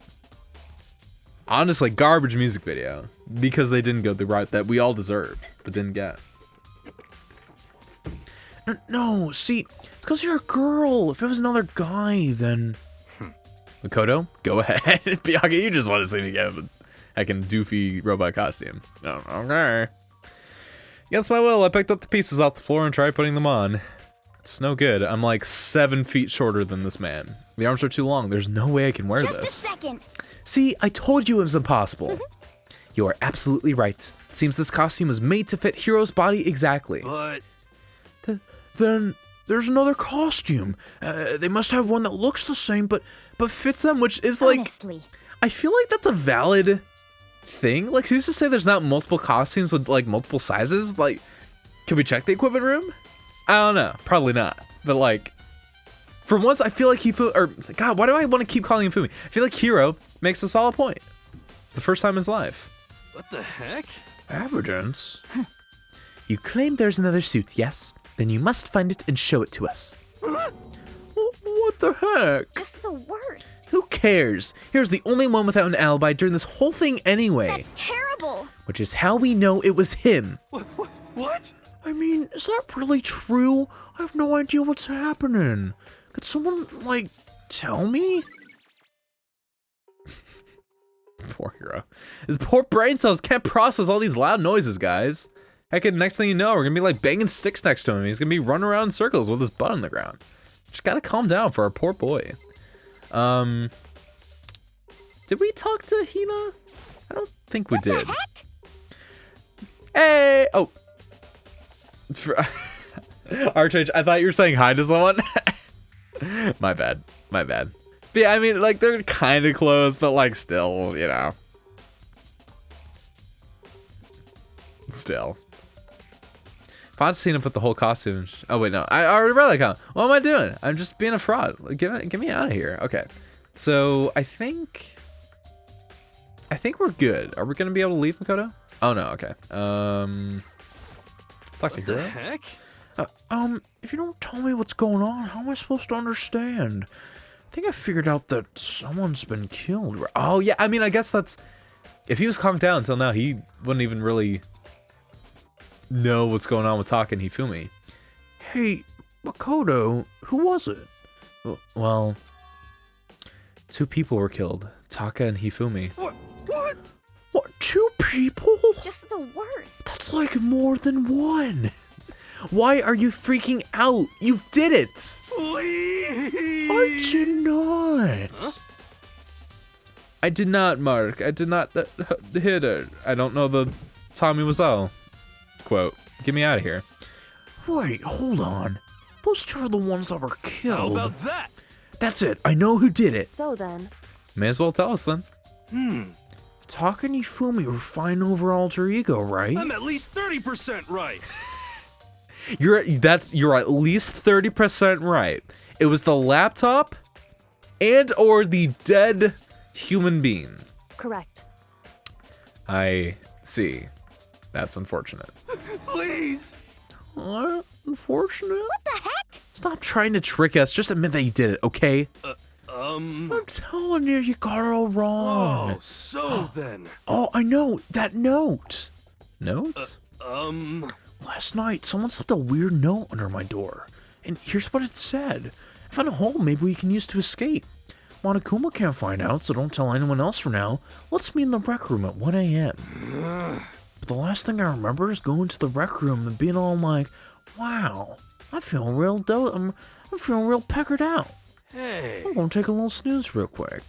Honestly, garbage music video. Because they didn't go the route that we all deserved, but didn't get. No, see, it's because you're a girl. If it was another guy, then... Makoto, go ahead. Byakuya, you just want to see me get a heckin' doofy robot costume. Oh, okay. Against my will, I picked up the pieces off the floor and tried putting them on. It's no good. I'm like 7 feet shorter than this man. The arms are too long. There's no way I can wear Just this. a second. See, I told you it was impossible. You are absolutely right. It seems this costume was made to fit Hiro's body exactly. But Then there's another costume. They must have one that looks the same but fits them, which is like... Honestly. I feel like that's a valid thing. Like, who's to say there's not multiple costumes with like multiple sizes? Like, can we check the equipment room? I don't know. Probably not. But like, for once, I feel like God, why do I want to keep calling him Fumi? I feel like Hiro makes a solid point. The first time in his life. what the heck? Evidence? You claim there's another suit, yes? Then you must find it and show it to us. What the heck? Just the worst. Who cares? Here's the only one without an alibi during this whole thing anyway. That's terrible. Which is how we know it was him. What? I mean, is that really true? I have no idea what's happening. Could someone, like, tell me? Poor Hiro. His poor brain cells can't process all these loud noises, guys. Heck, next thing you know, we're gonna be like banging sticks next to him. He's gonna be running around in circles with his butt on the ground. Just gotta calm down for our poor boy. Did we talk to Hina? I don't think we did. Hey! Oh. Archage, I thought you were saying hi to someone. My bad. My bad. But yeah, I mean, like, they're kind of close, but, like, still, you know. Still. If I'd seen him put the whole costume... Oh, wait, no. I already read that comment. What am I doing? I'm just being a fraud. Get me out of here. Okay. So, I think we're good. Are we going to be able to leave Makoto? Oh, no. Okay. Talk to Hiro. The heck? If you don't tell me what's going on, how am I supposed to understand? I think I figured out that someone's been killed. Oh, yeah, I mean, I guess that's... If he was calmed down until now, he wouldn't even really know what's going on with Taka and Hifumi. Hey, Makoto, who was it? Well, 2 people were killed. Taka and Hifumi. What? What, 2 people? Just the worst. That's like more than 1. Why are you freaking out? You did it! Please! I did not. Huh? I did not, Mark. I did not hit her. I don't know the Tommy Wiseau quote. Get me out of here. Wait, hold on. Those 2 are the ones that were killed. How about that? That's it. I know who did it. So then. May as well tell us then. Taka and Hifumi were fine over alter ego, right? I'm at least 30% right. You're at least 30% right. It was the laptop and or the dead human being. Correct. I see. That's unfortunate. Please. Unfortunate? What the heck? Stop trying to trick us. Just admit that you did it, okay? I'm telling you, you got it all wrong. Oh, so then. Oh, I know. That note. Note? Last night, someone slipped a weird note under my door. And here's what it said. I found a hole maybe we can use to escape. Monokuma can't find out, so don't tell anyone else for now. Let's meet in the rec room at 1 a.m. But the last thing I remember is going to the rec room and being all like, wow, I'm feeling real peckered out. Hey. I'm gonna take a little snooze real quick.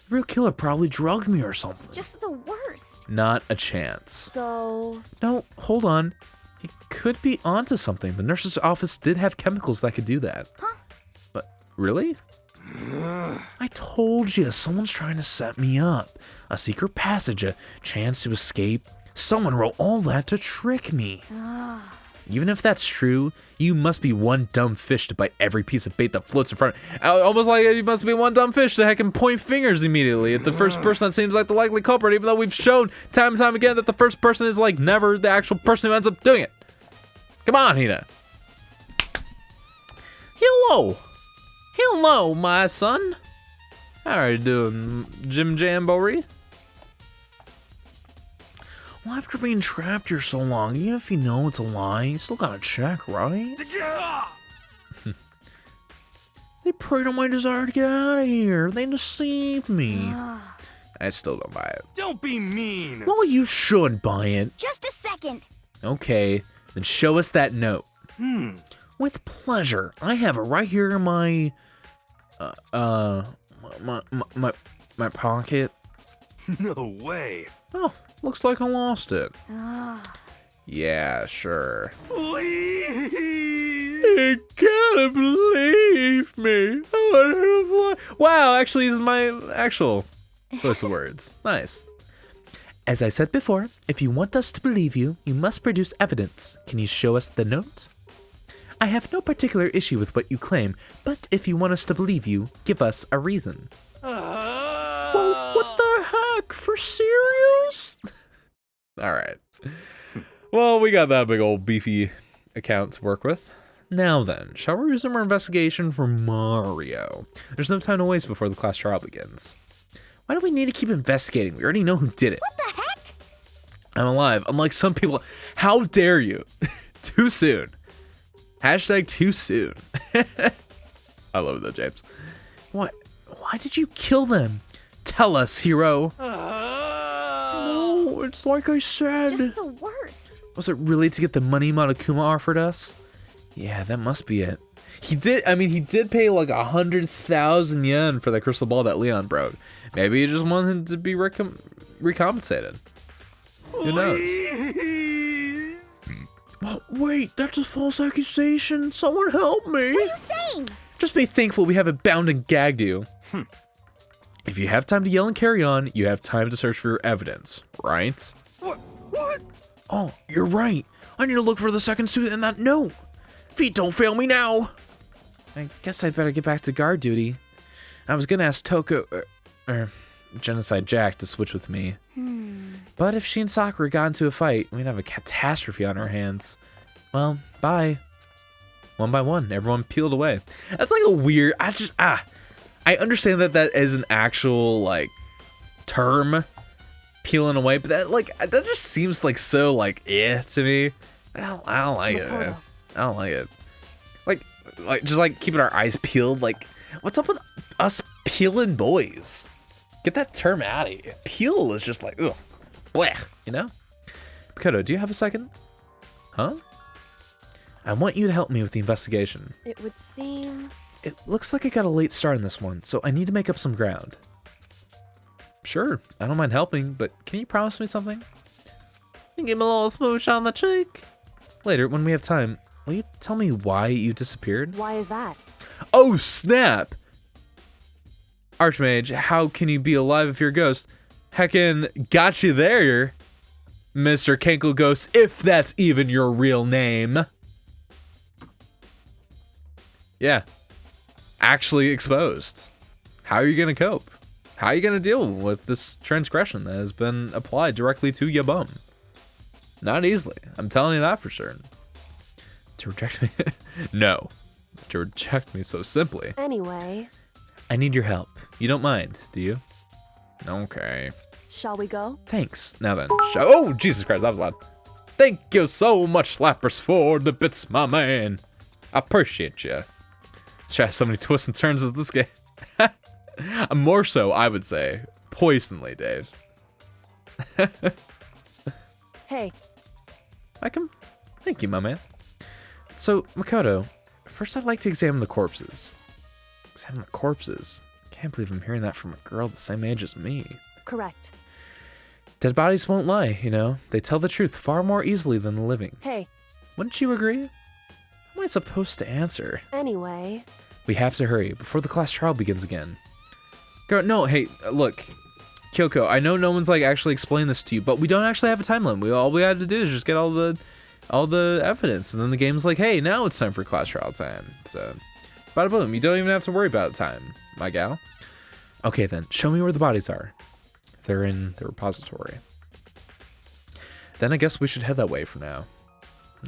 The real killer probably drugged me or something. Just the worst. Not a chance. So. No, hold on. He could be onto something. The nurse's office did have chemicals that could do that. Huh? But really? I told you, someone's trying to set me up. A secret passage, a chance to escape. Someone wrote all that to trick me. Even if that's true, you must be one dumb fish to bite every piece of bait that floats in front. Almost like you must be one dumb fish to heck and point fingers immediately at the first person that seems like the likely culprit, even though we've shown time and time again that the first person is like never the actual person who ends up doing it. Come on, Hina. Hello. Hello, my son. How are you doing, Jim Jamboree? Well, after being trapped here so long, even if you know it's a lie, you still gotta check, right? They preyed on my desire to get out of here. They deceived me. I still don't buy it. Don't be mean. Well, you should buy it. Just a second. Okay, Then show us that note. With pleasure. I have it right here in my my pocket. No way. Oh, looks like I lost it. Ugh. Yeah, sure. Please. You can't believe me. Wow, actually, this is my actual choice of words. Nice. As I said before, if you want us to believe you, you must produce evidence. Can you show us the note? I have no particular issue with what you claim, but if you want us to believe you, give us a reason. Well, what the heck? For serious? All right. Well, we got that big old beefy account to work with. Now then, shall we resume our investigation for Mario? There's no time to waste before the class trial begins. Why do we need to keep investigating? We already know who did it. What the heck? I'm alive. Unlike some people. How dare you? Too soon. Hashtag too soon. I love it though, James. What? Why did you kill them? Tell us, hero. No, it's like I said. Just the worst. Was it really to get the money Monokuma offered us? Yeah, that must be it. He did pay like 100,000 yen for that crystal ball that Leon broke. Maybe he just wanted to be recompensated. Who knows? Oh, wait, that's a false accusation. Someone help me. What are you saying? Just be thankful we haven't bound and gagged you. If you have time to yell and carry on, you have time to search for your evidence, right? What? Oh, you're right. I need to look for the second suit in that note. Feet don't fail me now. I guess I'd better get back to guard duty. I was gonna ask Toko, or Genocide Jack to switch with me. But if she and Sakura got into a fight, we'd have a catastrophe on our hands. Well, bye. One by one, everyone peeled away. That's like a weird, I understand that that is an actual, like, term, peeling away, but that just seems like so, like, to me. I don't like it, man. I don't like it. Like just like keeping our eyes peeled. Like, what's up with us peeling boys? Get that term out of here. Peel is just like, ugh, blech, you know? Makoto, do you have a second? Huh? I want you to help me with the investigation. It would seem... It looks like I got a late start in this one, so I need to make up some ground. Sure, I don't mind helping, but can you promise me something? You give me a little smooch on the cheek. Later, when we have time, will you tell me why you disappeared? Why is that? Oh, snap! Archmage, how can you be alive if you're a ghost? Heckin' got you there, Mr. Kenkel Ghost, if that's even your real name. Yeah. Actually exposed. How are you gonna cope? How are you gonna deal with this transgression that has been applied directly to your bum? Not easily. I'm telling you that for sure. To reject me? No. To reject me so simply. Anyway, I need your help. You don't mind, do you? Okay. shall we go? Thanks. Now then. Oh, Jesus Christ, that was loud. Thank you so much, Lapras, for the bits, my man. I appreciate you. Try so many twists and turns as this game. More so, I would say, poisonally, Dave. Hey. Thank you, my man. So, Makoto, first I'd like to examine the corpses. Examine the corpses? Can't believe I'm hearing that from a girl the same age as me. Correct. Dead bodies won't lie, you know. They tell the truth far more easily than the living. Hey. Wouldn't you agree? How am I supposed to answer? Anyway. We have to hurry before the class trial begins again. Girl, no, hey, look. Kyoko, I know no one's like actually explained this to you, but we don't actually have a time limit. All we had to do is just get all the evidence, and then the game's like, hey, now it's time for class trial time. So, bada boom, you don't even have to worry about time, my gal. Okay then, show me where the bodies are. They're in the repository. Then I guess we should head that way for now.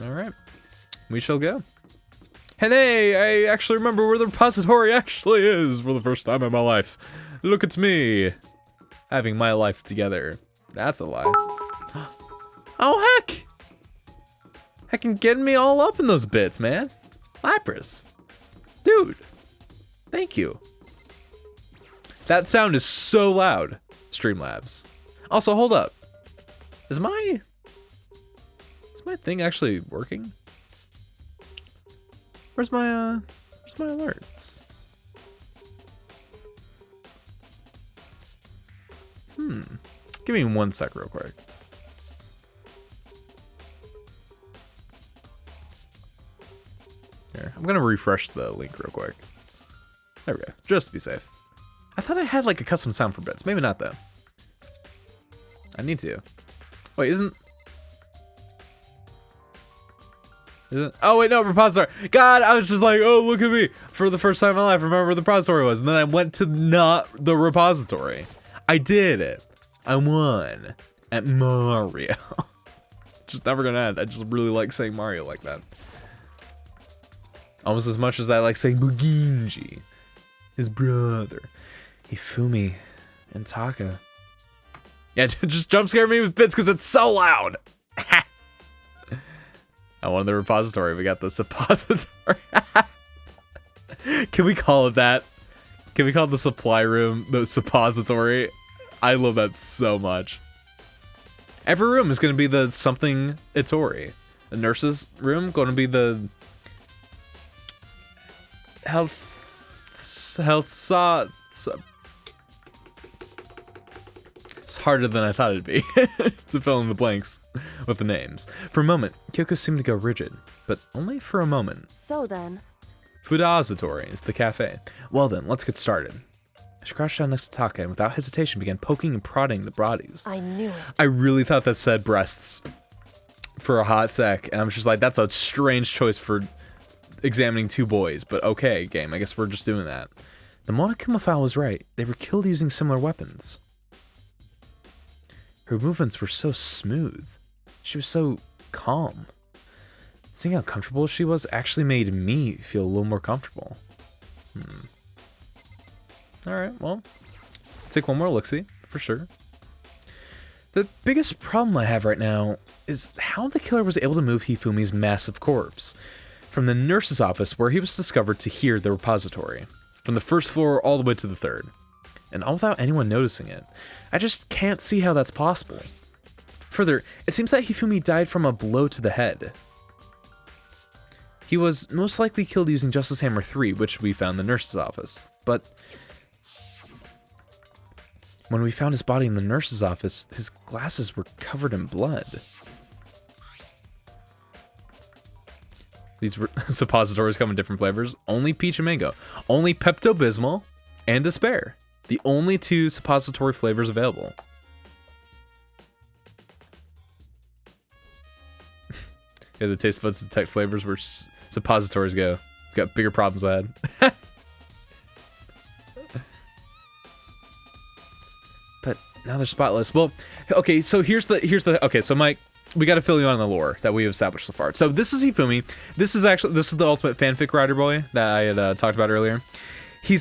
All right, we shall go. And hey, I actually remember where the repository actually is for the first time in my life. Look at me, having my life together. That's a lie. Oh, heck! Heckin' getting me all up in those bits, man. Lapras. Dude, thank you. That sound is so loud, Streamlabs. Also, hold up. Is my Is my thing actually working? Where's my alerts? Give me 1 sec real quick. Here, I'm gonna refresh the link real quick. There we go, just to be safe. I thought I had like a custom sound for bits. Maybe not though. I need to. Wait, isn't... Oh wait, no, repository. God, I was just like, oh, look at me. For the first time in my life, remember where the repository was. And then I went to not the repository. I did it. I won at Mario. Just never gonna end. I just really like saying Mario like that. Almost as much as I like saying Buginji. His brother. Hifumi and Taka. Yeah, just jump scare me with bits because it's so loud. I wanted the repository. We got the suppository. Can we call it that? Can we call it the supply room, the suppository? I love that so much. Every room is going to be the something Itori. The nurse's room going to be the health It's harder than I thought it'd be to fill in the blanks with the names. For a moment, Kyoko seemed to go rigid, but only for a moment. So then... Fudazatory is the cafe. Well then, let's get started. She crouched down next to Taka and without hesitation began poking and prodding the bodies. I knew it. I really thought that said breasts for a hot sec, and I was just like, that's a strange choice for examining 2 boys, but okay, game, I guess we're just doing that. The Monokuma file was right. They were killed using similar weapons. Her movements were so smooth. She was so calm. Seeing how comfortable she was actually made me feel a little more comfortable. Alright, well, take one more look-see, for sure. The biggest problem I have right now is how the killer was able to move Hifumi's massive corpse from the nurse's office where he was discovered to here, the repository. From the 1st floor all the way to the 3rd. And all without anyone noticing it. I just can't see how that's possible. Further, it seems that Hifumi died from a blow to the head. He was most likely killed using Justice Hammer 3, which we found in the nurse's office. But when we found his body in the nurse's office, his glasses were covered in blood. These suppositories come in different flavors. Only peach and mango. Only Pepto-Bismol and Despair. The only 2 suppository flavors available. Yeah, the taste buds detect flavors where suppositories go. We've got bigger problems ahead. But now they're spotless. Well, okay, so here's the okay, so Mike, we got to fill you on the lore that we have established so far. So this is Hifumi. This is the ultimate fanfic writer boy that I had talked about earlier. He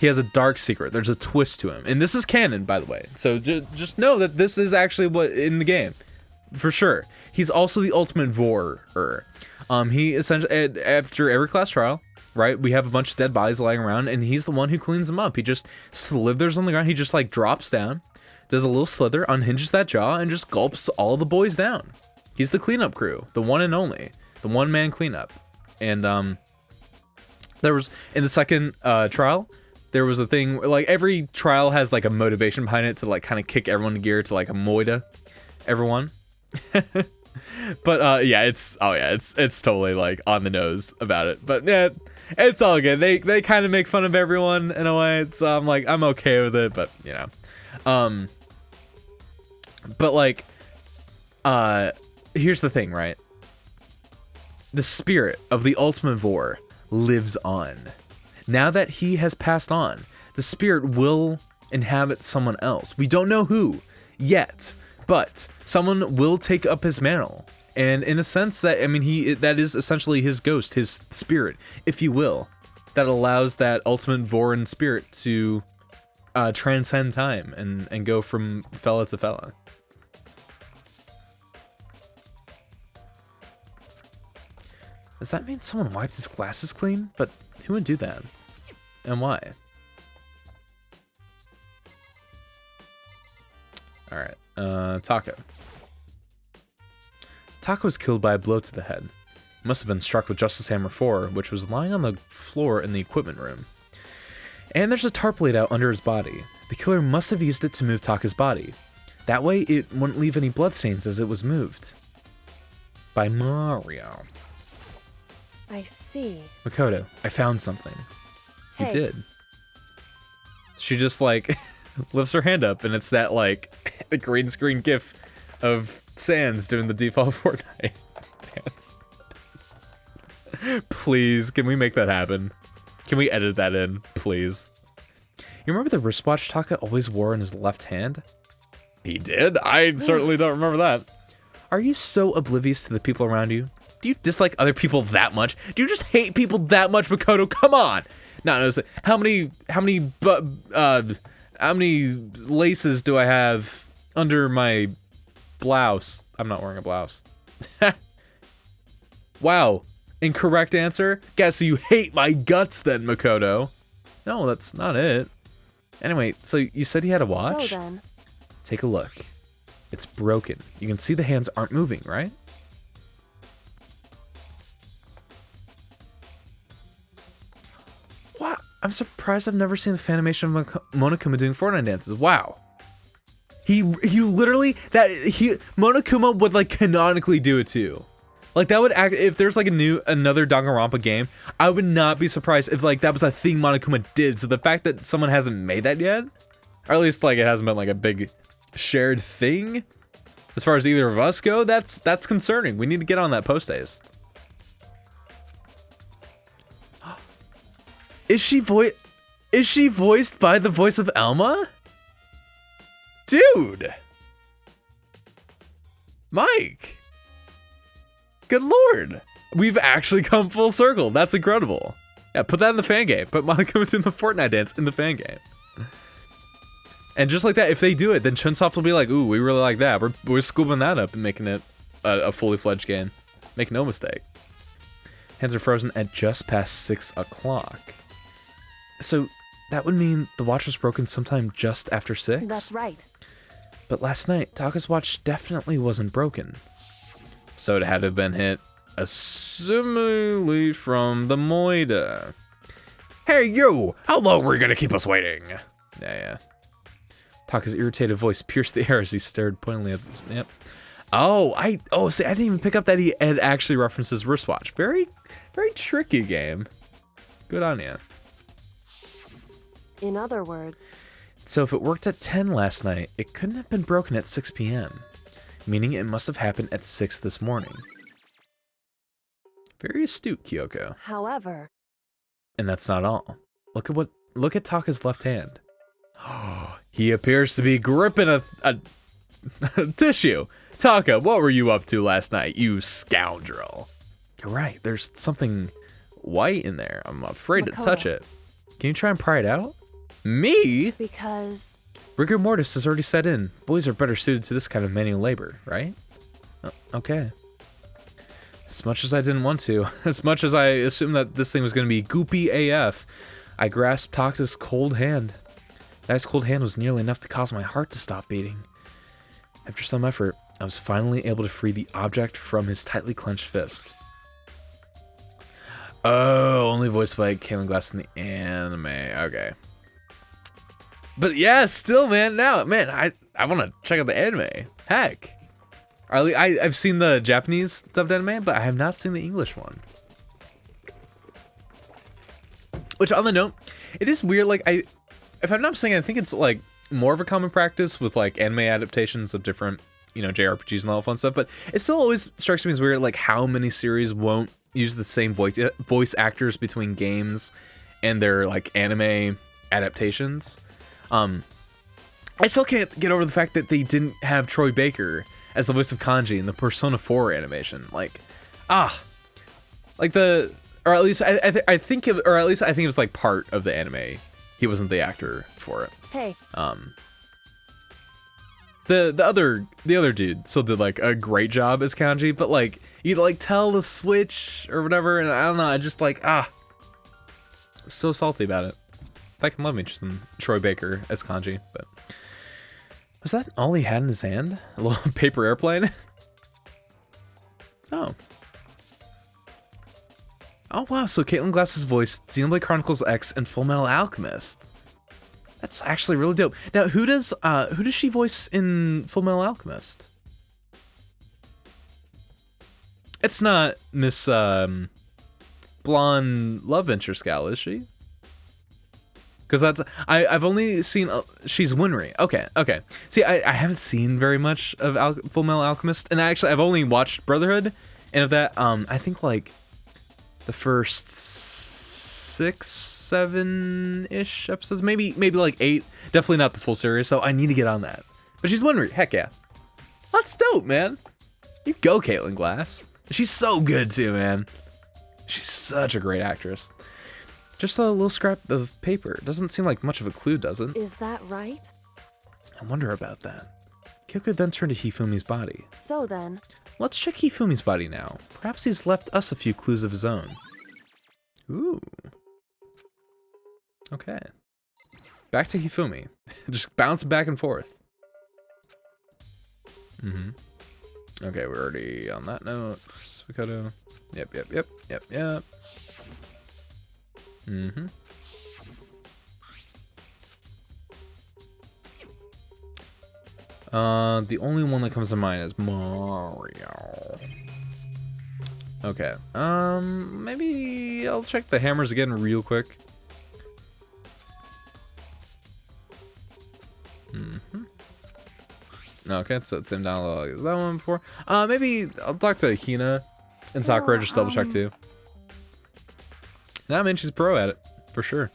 has a dark secret. There's a twist to him. And this is canon, by the way. So just know that this is actually what in the game. For sure. He's also the ultimate vorer. He essentially, after every class trial, right, we have a bunch of dead bodies lying around, and he's the one who cleans them up. He just slithers on the ground. He just, like, drops down, does a little slither, unhinges that jaw, and just gulps all the boys down. He's the cleanup crew. The one and only. The one-man cleanup. And, there was, in the second trial, there was a thing, like, every trial has, like, a motivation behind it to, like, kind of kick everyone to gear to, like, a moida everyone. But, yeah, it's totally, like, on the nose about it. But, yeah, it's all good. They kind of make fun of everyone in a way, so I'm, like, I'm okay with it, but, you know. But, like, here's the thing, right? The spirit of the ultimate vor lives on. Now that he has passed on, the spirit will inhabit someone else. We don't know who yet, but someone will take up his mantle. And in a sense that, I mean, that is essentially his ghost, his spirit, if you will, that allows that ultimate Voran spirit to transcend time and go from fella to fella. Does that mean someone wiped his glasses clean? But who would do that? And why? Alright, Taka. Taka was killed by a blow to the head. He must have been struck with Justice Hammer 4, which was lying on the floor in the equipment room. And there's a tarp laid out under his body. The killer must have used it to move Taka's body. That way, it wouldn't leave any bloodstains as it was moved. By Mario. I see. Makoto, I found something. Hey. You did. She just, like, lifts her hand up, and it's that, like, the green screen gif of Sans doing the default Fortnite dance. Please, can we make that happen? Can we edit that in, please? You remember the wristwatch Taka always wore in his left hand? He did? I certainly don't remember that. Are you so oblivious to the people around you? Do you dislike other people that much? Do you just hate people that much, Makoto? Come on! No, how many laces do I have under my blouse? I'm not wearing a blouse. Wow. Incorrect answer? Guess you hate my guts then, Makoto. No, that's not it. Anyway, so you said he had a watch? So then. Take a look. It's broken. You can see the hands aren't moving, right? What? I'm surprised I've never seen the fanimation of Monokuma doing Fortnite dances. Wow. He literally, Monokuma would like canonically do it too. Like that would act, if there's like another Danganronpa game, I would not be surprised if like that was a thing Monokuma did. So the fact that someone hasn't made that yet, or at least like it hasn't been like a big shared thing, as far as either of us go, that's concerning. We need to get on that post haste. Is she voiced by the voice of Elma? Dude! Mike! Good lord! We've actually come full circle. That's incredible. Yeah, put that in the fan game. Put Monokuma in the Fortnite dance in the fan game. And just like that, if they do it, then Chunsoft will be like, ooh, we really like that. We're scooping that up and making it a fully fledged game. Make no mistake. Hands are frozen at just past 6 o'clock. So that would mean the watch was broken sometime just after 6? That's right. But last night, Taka's watch definitely wasn't broken. So it had to have been hit, assumingly from the Moida. Hey you! How long were you gonna keep us waiting? Yeah. Taka's irritated voice pierced the air as he stared pointedly at this. Yep. See, I didn't even pick up that he had actually referenced his wristwatch. Very, very tricky game. Good on you. In other words. So if it worked at 10 last night, it couldn't have been broken at 6 p.m., meaning it must have happened at 6 this morning. Very astute, Kyoko. However. And that's not all. Look at Taka's left hand. He appears to be gripping a tissue. Taka, what were you up to last night, you scoundrel? You're right, there's something white in there. I'm afraid to touch it. Can you try and pry it out? Me? Because... Rigor mortis has already set in. Boys are better suited to this kind of manual labor, right? Oh, okay. As much as I didn't want to, as much as I assumed that this thing was going to be goopy AF, I grasped Taka's cold hand. That ice cold hand was nearly enough to cause my heart to stop beating. After some effort, I was finally able to free the object from his tightly clenched fist. Oh, only voiced by Kalen Glass in the anime. Okay. But yeah, still, man, I want to check out the anime. Heck. I've seen the Japanese dubbed anime, but I have not seen the English one. Which, on the note, it is weird, like, if I'm not mistaken, I think it's, like, more of a common practice with, like, anime adaptations of different, JRPGs and all that fun stuff, but it still always strikes me as weird, like, how many series won't use the same voice actors between games and their, like, anime adaptations. I still can't get over the fact that they didn't have Troy Baker as the voice of Kanji in the Persona 4 animation. Like, or at least I think it was like part of the anime. He wasn't the actor for it. Hey. The other dude still did like a great job as Kanji, but like you'd like tell the switch or whatever, and I don't know, I just like so salty about it. I can love me some Troy Baker as Kanji, but was that all he had in his hand? A little paper airplane? Oh. Oh, wow. So Caitlin Glass's voice, Xenoblade Chronicles X and Full Metal Alchemist. That's actually really dope. Now, who does she voice in Full Metal Alchemist? It's not Miss blonde love interest gal, is she? Because that's I've only seen she's Winry. Okay. See, I haven't seen very much of Full Metal Alchemist, and I've only watched Brotherhood, and of that, I think like the first 6, 7-ish episodes, maybe like 8. Definitely not the full series, so I need to get on that. But she's Winry. Heck yeah, that's dope, man. You go, Caitlin Glass. She's so good too, man. She's such a great actress. Just a little scrap of paper. Doesn't seem like much of a clue, does it? Is that right? I wonder about that. Kyoko then turned to Hifumi's body. So then... Let's check Hifumi's body now. Perhaps he's left us a few clues of his own. Ooh. Okay. Back to Hifumi. Just bounce back and forth. Okay, we're already on that note. Mikoto. Yep. The only one that comes to mind is Mario. Okay. Maybe I'll check the hammers again real quick. Okay, so it's same dialogue as that one before. Maybe I'll talk to Hina and Sakura, just double check too. Nah, man, she's pro at it, for sure.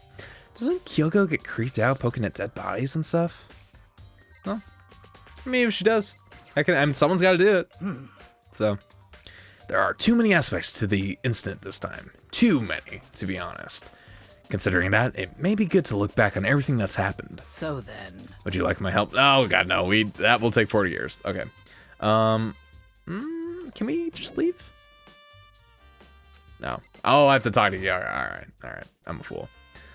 Doesn't Kyoko get creeped out poking at dead bodies and stuff? No. I mean, if she does, I mean, someone's got to do it. So, there are too many aspects to the incident this time. Too many, to be honest. Considering that, it may be good to look back on everything that's happened. So then... Would you like my help? Oh, God, no. That will take 40 years. Okay. Can we just leave? No. Oh, I have to talk to you. All right. I'm a fool.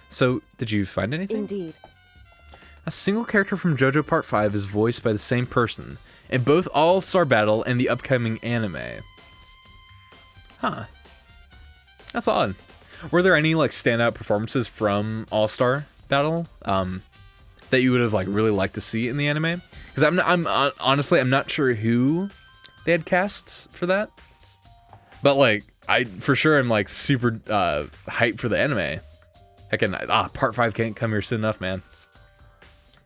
So, did you find anything? Indeed. A single character from JoJo Part 5 is voiced by the same person in both All-Star Battle and the upcoming anime. Huh. That's odd. Were there any like standout performances from All-Star Battle that you would have like really liked to see in the anime? Because I'm honestly I'm not sure who they had cast for that, but like I for sure am like super hyped for the anime. Part 5 can't come here soon enough, man.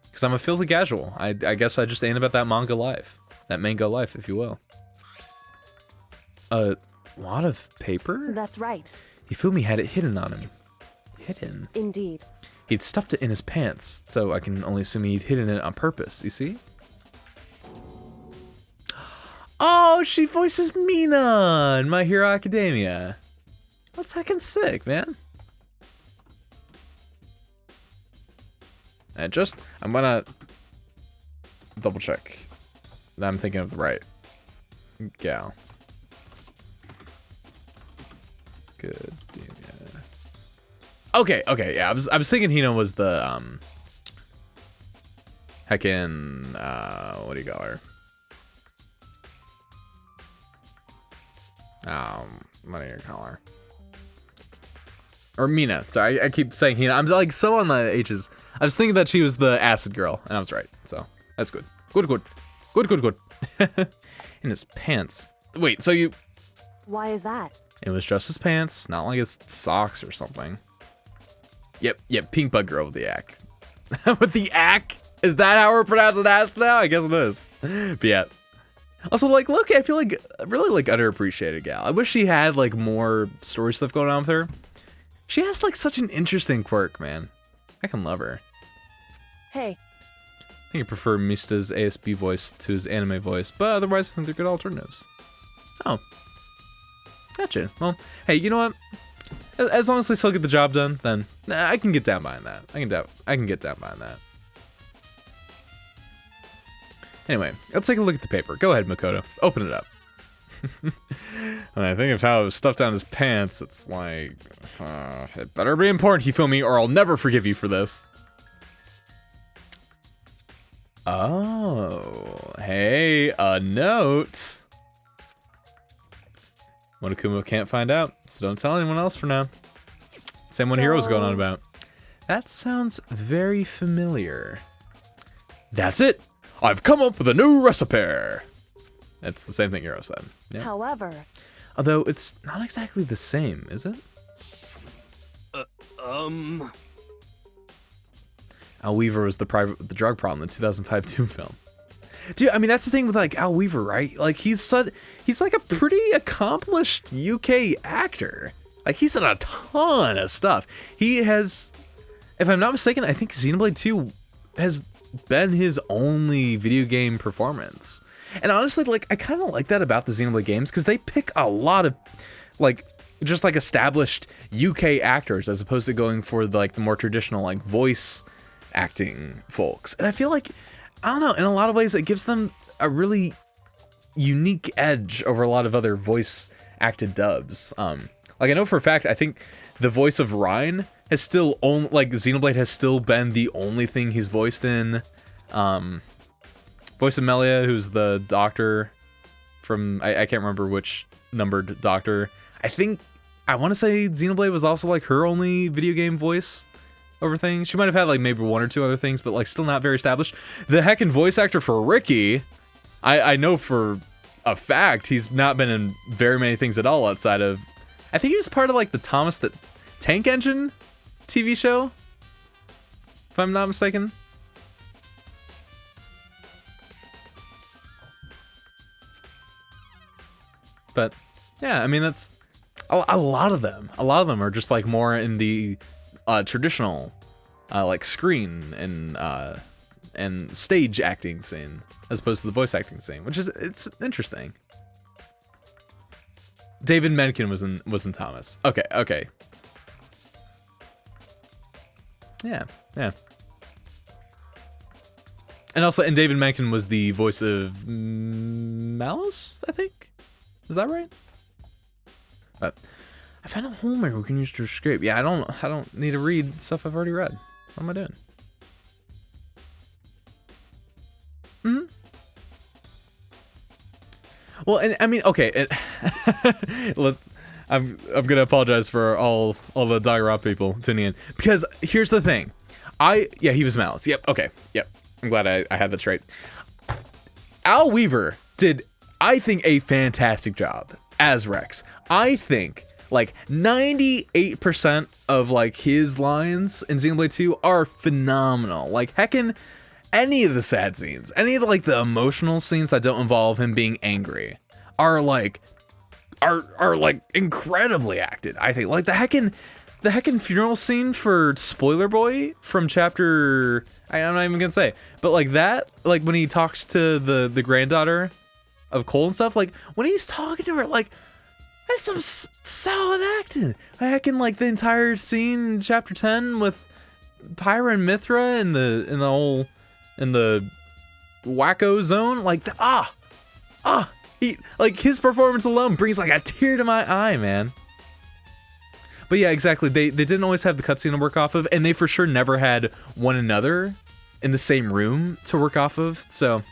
Because I'm a filthy casual. I guess I just ain't about that manga life, that mango life, if you will. A lot of paper? That's right. Hifumi had it hidden on him. Hidden? Indeed. He'd stuffed it in his pants, so I can only assume he'd hidden it on purpose, you see? Oh, she voices Mina in My Hero Academia. That's heckin' sick, man. I'm gonna double check that I'm thinking of the right gal. Good. Okay, yeah. I was thinking Hina was the heckin' what do you call her? What do you call her? Or Mina. Sorry, I keep saying Hina. I'm like so on the H's. I was thinking that she was the acid girl, and I was right. So that's good. Good. In his pants. Wait, so you? Why is that? It was just his pants, not like his socks or something. Yep, pink bug girl with the ack. With the ack? Is that how we're pronouncing ass now? I guess it is. But yeah. Also, like, Loki, I feel like really like underappreciated gal. I wish she had like more story stuff going on with her. She has like such an interesting quirk, man. I can love her. Hey. I think I prefer Mista's ASB voice to his anime voice, but otherwise I think they're good alternatives. Oh. Gotcha. Well, hey, you know what? As long as they still get the job done, then I can get down behind that. I can get down behind that. Anyway, let's take a look at the paper. Go ahead, Makoto. Open it up. When I think of how it was stuffed down his pants, it's like, it better be important, Hifumi, or I'll never forgive you for this. Oh, hey, a note. Monokuma can't find out, so don't tell anyone else for now. Same one Hero's going on about. That sounds very familiar. That's it! I've come up with a new recipe! That's the same thing Hero said. Yeah. However... Although, it's not exactly the same, is it? Al Weaver was the drug problem in the 2005 Doom film. Dude, I mean, that's the thing with, like, Al Weaver, right? Like, he's like a pretty accomplished UK actor. Like, he's done a ton of stuff. He has, if I'm not mistaken, I think Xenoblade 2 has been his only video game performance. And honestly, like, I kind of like that about the Xenoblade games, because they pick a lot of, like, just, like, established UK actors, as opposed to going for, like, the more traditional, like, voice acting folks. And I feel like, I don't know, in a lot of ways, it gives them a really unique edge over a lot of other voice acted dubs. Like, I know for a fact, I think the voice of Ryan has still only, like, Xenoblade has still been the only thing he's voiced in. Voice of Melia, who's the doctor from, I can't remember which numbered doctor. I want to say Xenoblade was also, like, her only video game voice over thing. She might have had, like, maybe one or two other things, but, like, still not very established. The heckin' voice actor for Ricky, I know for a fact he's not been in very many things at all outside of, I think he was part of, like, the Thomas the Tank Engine TV show, if I'm not mistaken. But yeah, I mean, that's a lot of them. A lot of them are just, like, more in the traditional, like, screen and stage acting scene, as opposed to the voice acting scene, which is, it's interesting. David Mencken was in Thomas. Okay. Yeah. And also, and David Mencken was the voice of Malice, I think. Is that right? But I found a home where we can use to escape. Yeah, I don't need to read stuff I've already read. What am I doing? Well, and I mean, okay. I'm gonna apologize for all the Danganronpa people tuning in, because here's the thing. He was Malice. Yep. Okay. Yep. I'm glad I had that straight. Al Weaver did, I think, a fantastic job as Rex. I think, like, 98% of, like, his lines in Xenoblade 2 are phenomenal. Like, heckin' any of the sad scenes, any of the, like, the emotional scenes that don't involve him being angry are like incredibly acted, I think. Like, the heckin' funeral scene for Spoiler Boy from chapter, I'm not even gonna say, but, like, that, like, when he talks to the granddaughter of Cole and stuff, like, when he's talking to her, like, that's some solid acting. Heckin', like, the entire scene in chapter 10 with Pyra and Mithra in the wacko zone, like, he, like, his performance alone brings, like, a tear to my eye, man. But yeah, exactly, they didn't always have the cutscene to work off of, and they for sure never had one another in the same room to work off of, so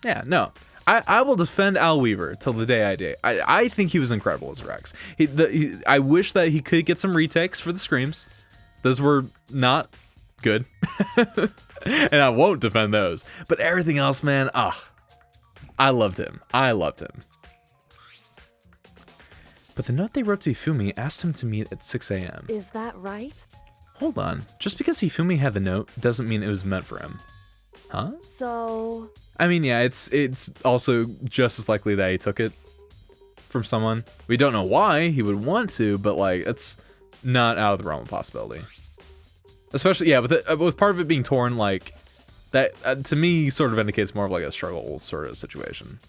yeah, no. I will defend Al Weaver till the day I die. I think he was incredible as Rex. I wish that he could get some retakes for the screams. Those were not good. And I won't defend those. But everything else, man, I loved him. But the note they wrote to Hifumi asked him to meet at 6 a.m. Is that right? Hold on. Just because Hifumi had the note doesn't mean it was meant for him. Huh? So... I mean, yeah, it's also just as likely that he took it from someone. We don't know why he would want to, but, like, it's not out of the realm of possibility. Especially, yeah, with part of it being torn, like, that, to me, sort of indicates more of, like, a struggle sort of situation.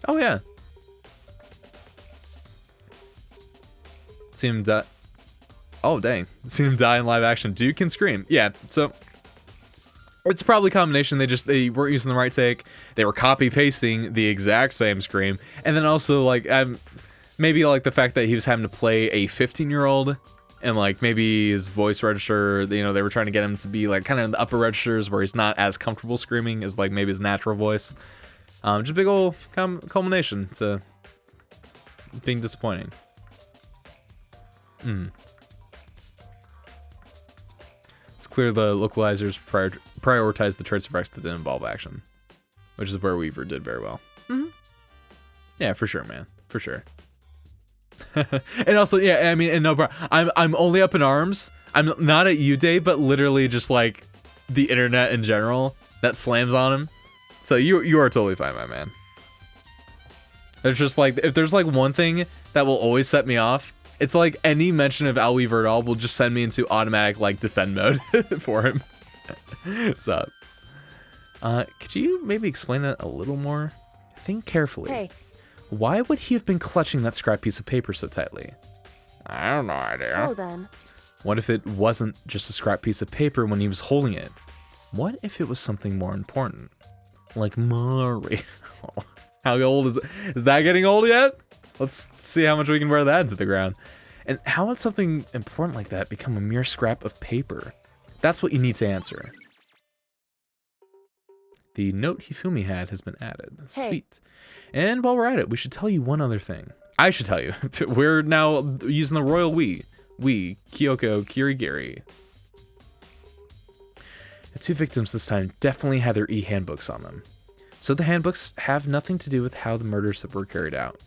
Oh, yeah. See him die. Oh, dang. See him die in live action. Dude can scream. Yeah, so... it's probably a combination. They weren't using the right take. They were copy pasting the exact same scream, and then also, like, maybe, like, the fact that he was having to play a 15-year-old, and, like, maybe his voice register, you know, they were trying to get him to be, like, kind of in the upper registers where he's not as comfortable screaming as, like, maybe his natural voice. Just a big old culmination to being disappointing. It's clear the localizers prioritized the traits of Rex that didn't involve action, which is where Weaver did very well. Yeah, for sure, man, for sure. And also, yeah, I mean, and no problem. I'm only up in arms. I'm not at you, Dave, but literally just like the internet in general that slams on him. So you are totally fine, my man. It's just like, if there's like one thing that will always set me off, it's like any mention of Al Weaver at all will just send me into automatic like defend mode for him. What's up? Could you maybe explain that a little more? Think carefully. Hey. Why would he have been clutching that scrap piece of paper so tightly? I have no idea. So then. What if it wasn't just a scrap piece of paper when he was holding it? What if it was something more important? Like Mario. How old is it? Is that getting old yet? Let's see how much we can wear that into the ground. And how would something important like that become a mere scrap of paper? That's what you need to answer. The note Hifumi had has been added. Hey. Sweet. And while we're at it, we should tell you one other thing. I should tell you. We're now using the royal we. We, Kyoko Kirigiri. The two victims this time definitely had their e-handbooks on them. So the handbooks have nothing to do with how the murders were carried out.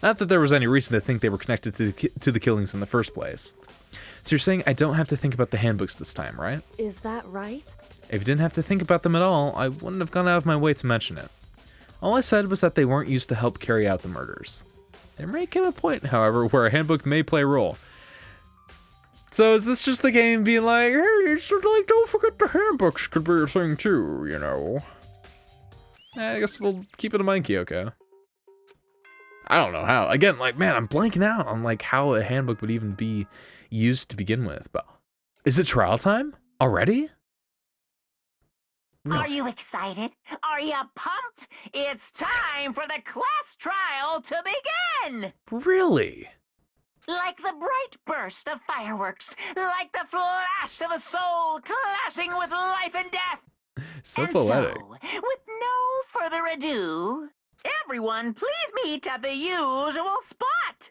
Not that there was any reason to think they were connected to the killings in the first place. So you're saying I don't have to think about the handbooks this time, right? Is that right? If you didn't have to think about them at all, I wouldn't have gone out of my way to mention it. All I said was that they weren't used to help carry out the murders. There may come a point, however, where a handbook may play a role. So is this just the game being like, hey, it's like, don't forget the handbooks could be a thing too, you know? I guess we'll keep it in mind, Kyoko. I don't know how. Again, like, man, I'm blanking out on like how a handbook would even be used to begin with. But is it trial time already? Are you excited? Are you pumped? It's time for the class trial to begin! Really? Like the bright burst of fireworks, like the flash of a soul clashing with life and death. So And poetic. So, with no further ado, everyone please meet at the usual spot.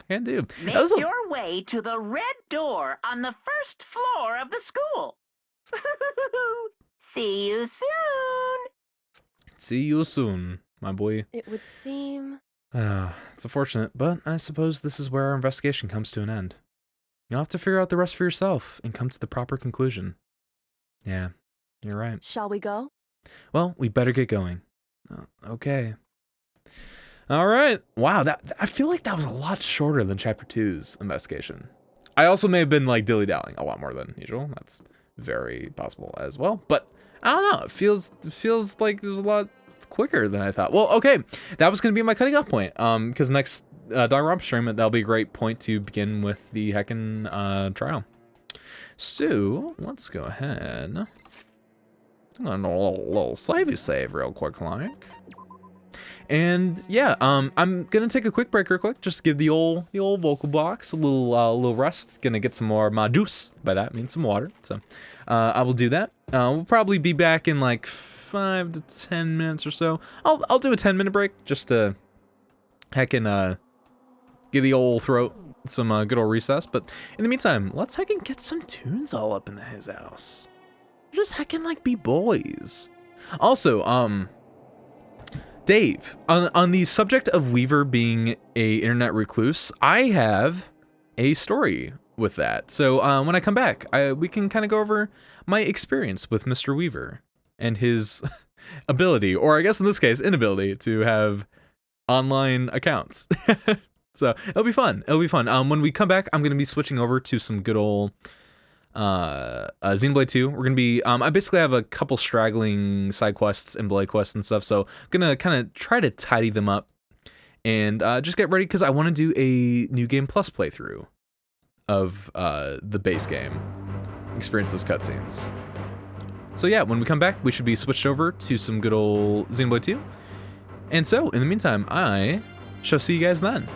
Can do. Make That was a- your way to the red door on the first floor of the school. See you soon. See you soon, my boy. It would seem. It's unfortunate, but I suppose this is where our investigation comes to an end. You'll have to figure out the rest for yourself and come to the proper conclusion. Yeah, you're right. Shall we go? Well, we better get going. Okay. All right. Wow, I feel like that was a lot shorter than Chapter 2's investigation. I also may have been like dilly-dallying a lot more than usual. That's very possible as well. But I don't know. It feels like it was a lot quicker than I thought. Well, okay. That was going to be my cutting off point. Because next Danganronpa stream, that'll be a great point to begin with the heckin' trial. So let's go ahead. I'm gonna little savey save real quick, like. And yeah, I'm gonna take a quick break real quick, just to give the old vocal box a little rest. Gonna get some more juice. By that I mean some water. So I will do that. We'll probably be back in like 5 to 10 minutes or so. I'll do a 10-minute break just to heckin' give the old throat some good old recess. But in the meantime, let's heckin' get some tunes all up in his house. Just heckin' like be boys. Also, Dave, on the subject of Weaver being a internet recluse, I have a story with that. So when I come back, we can kind of go over my experience with Mr. Weaver and his ability, or I guess in this case, inability to have online accounts. So it'll be fun. It'll be fun. When we come back, I'm going to be switching over to some good old Xenoblade 2. We're gonna be I basically have a couple straggling side quests and blade quests and stuff, so I'm gonna kind of try to tidy them up and just get ready because I want to do a New Game Plus playthrough of the base game, experience those cutscenes. So yeah, when we come back, we should be switched over to some good old Xenoblade 2. And so in the meantime, I shall see you guys then.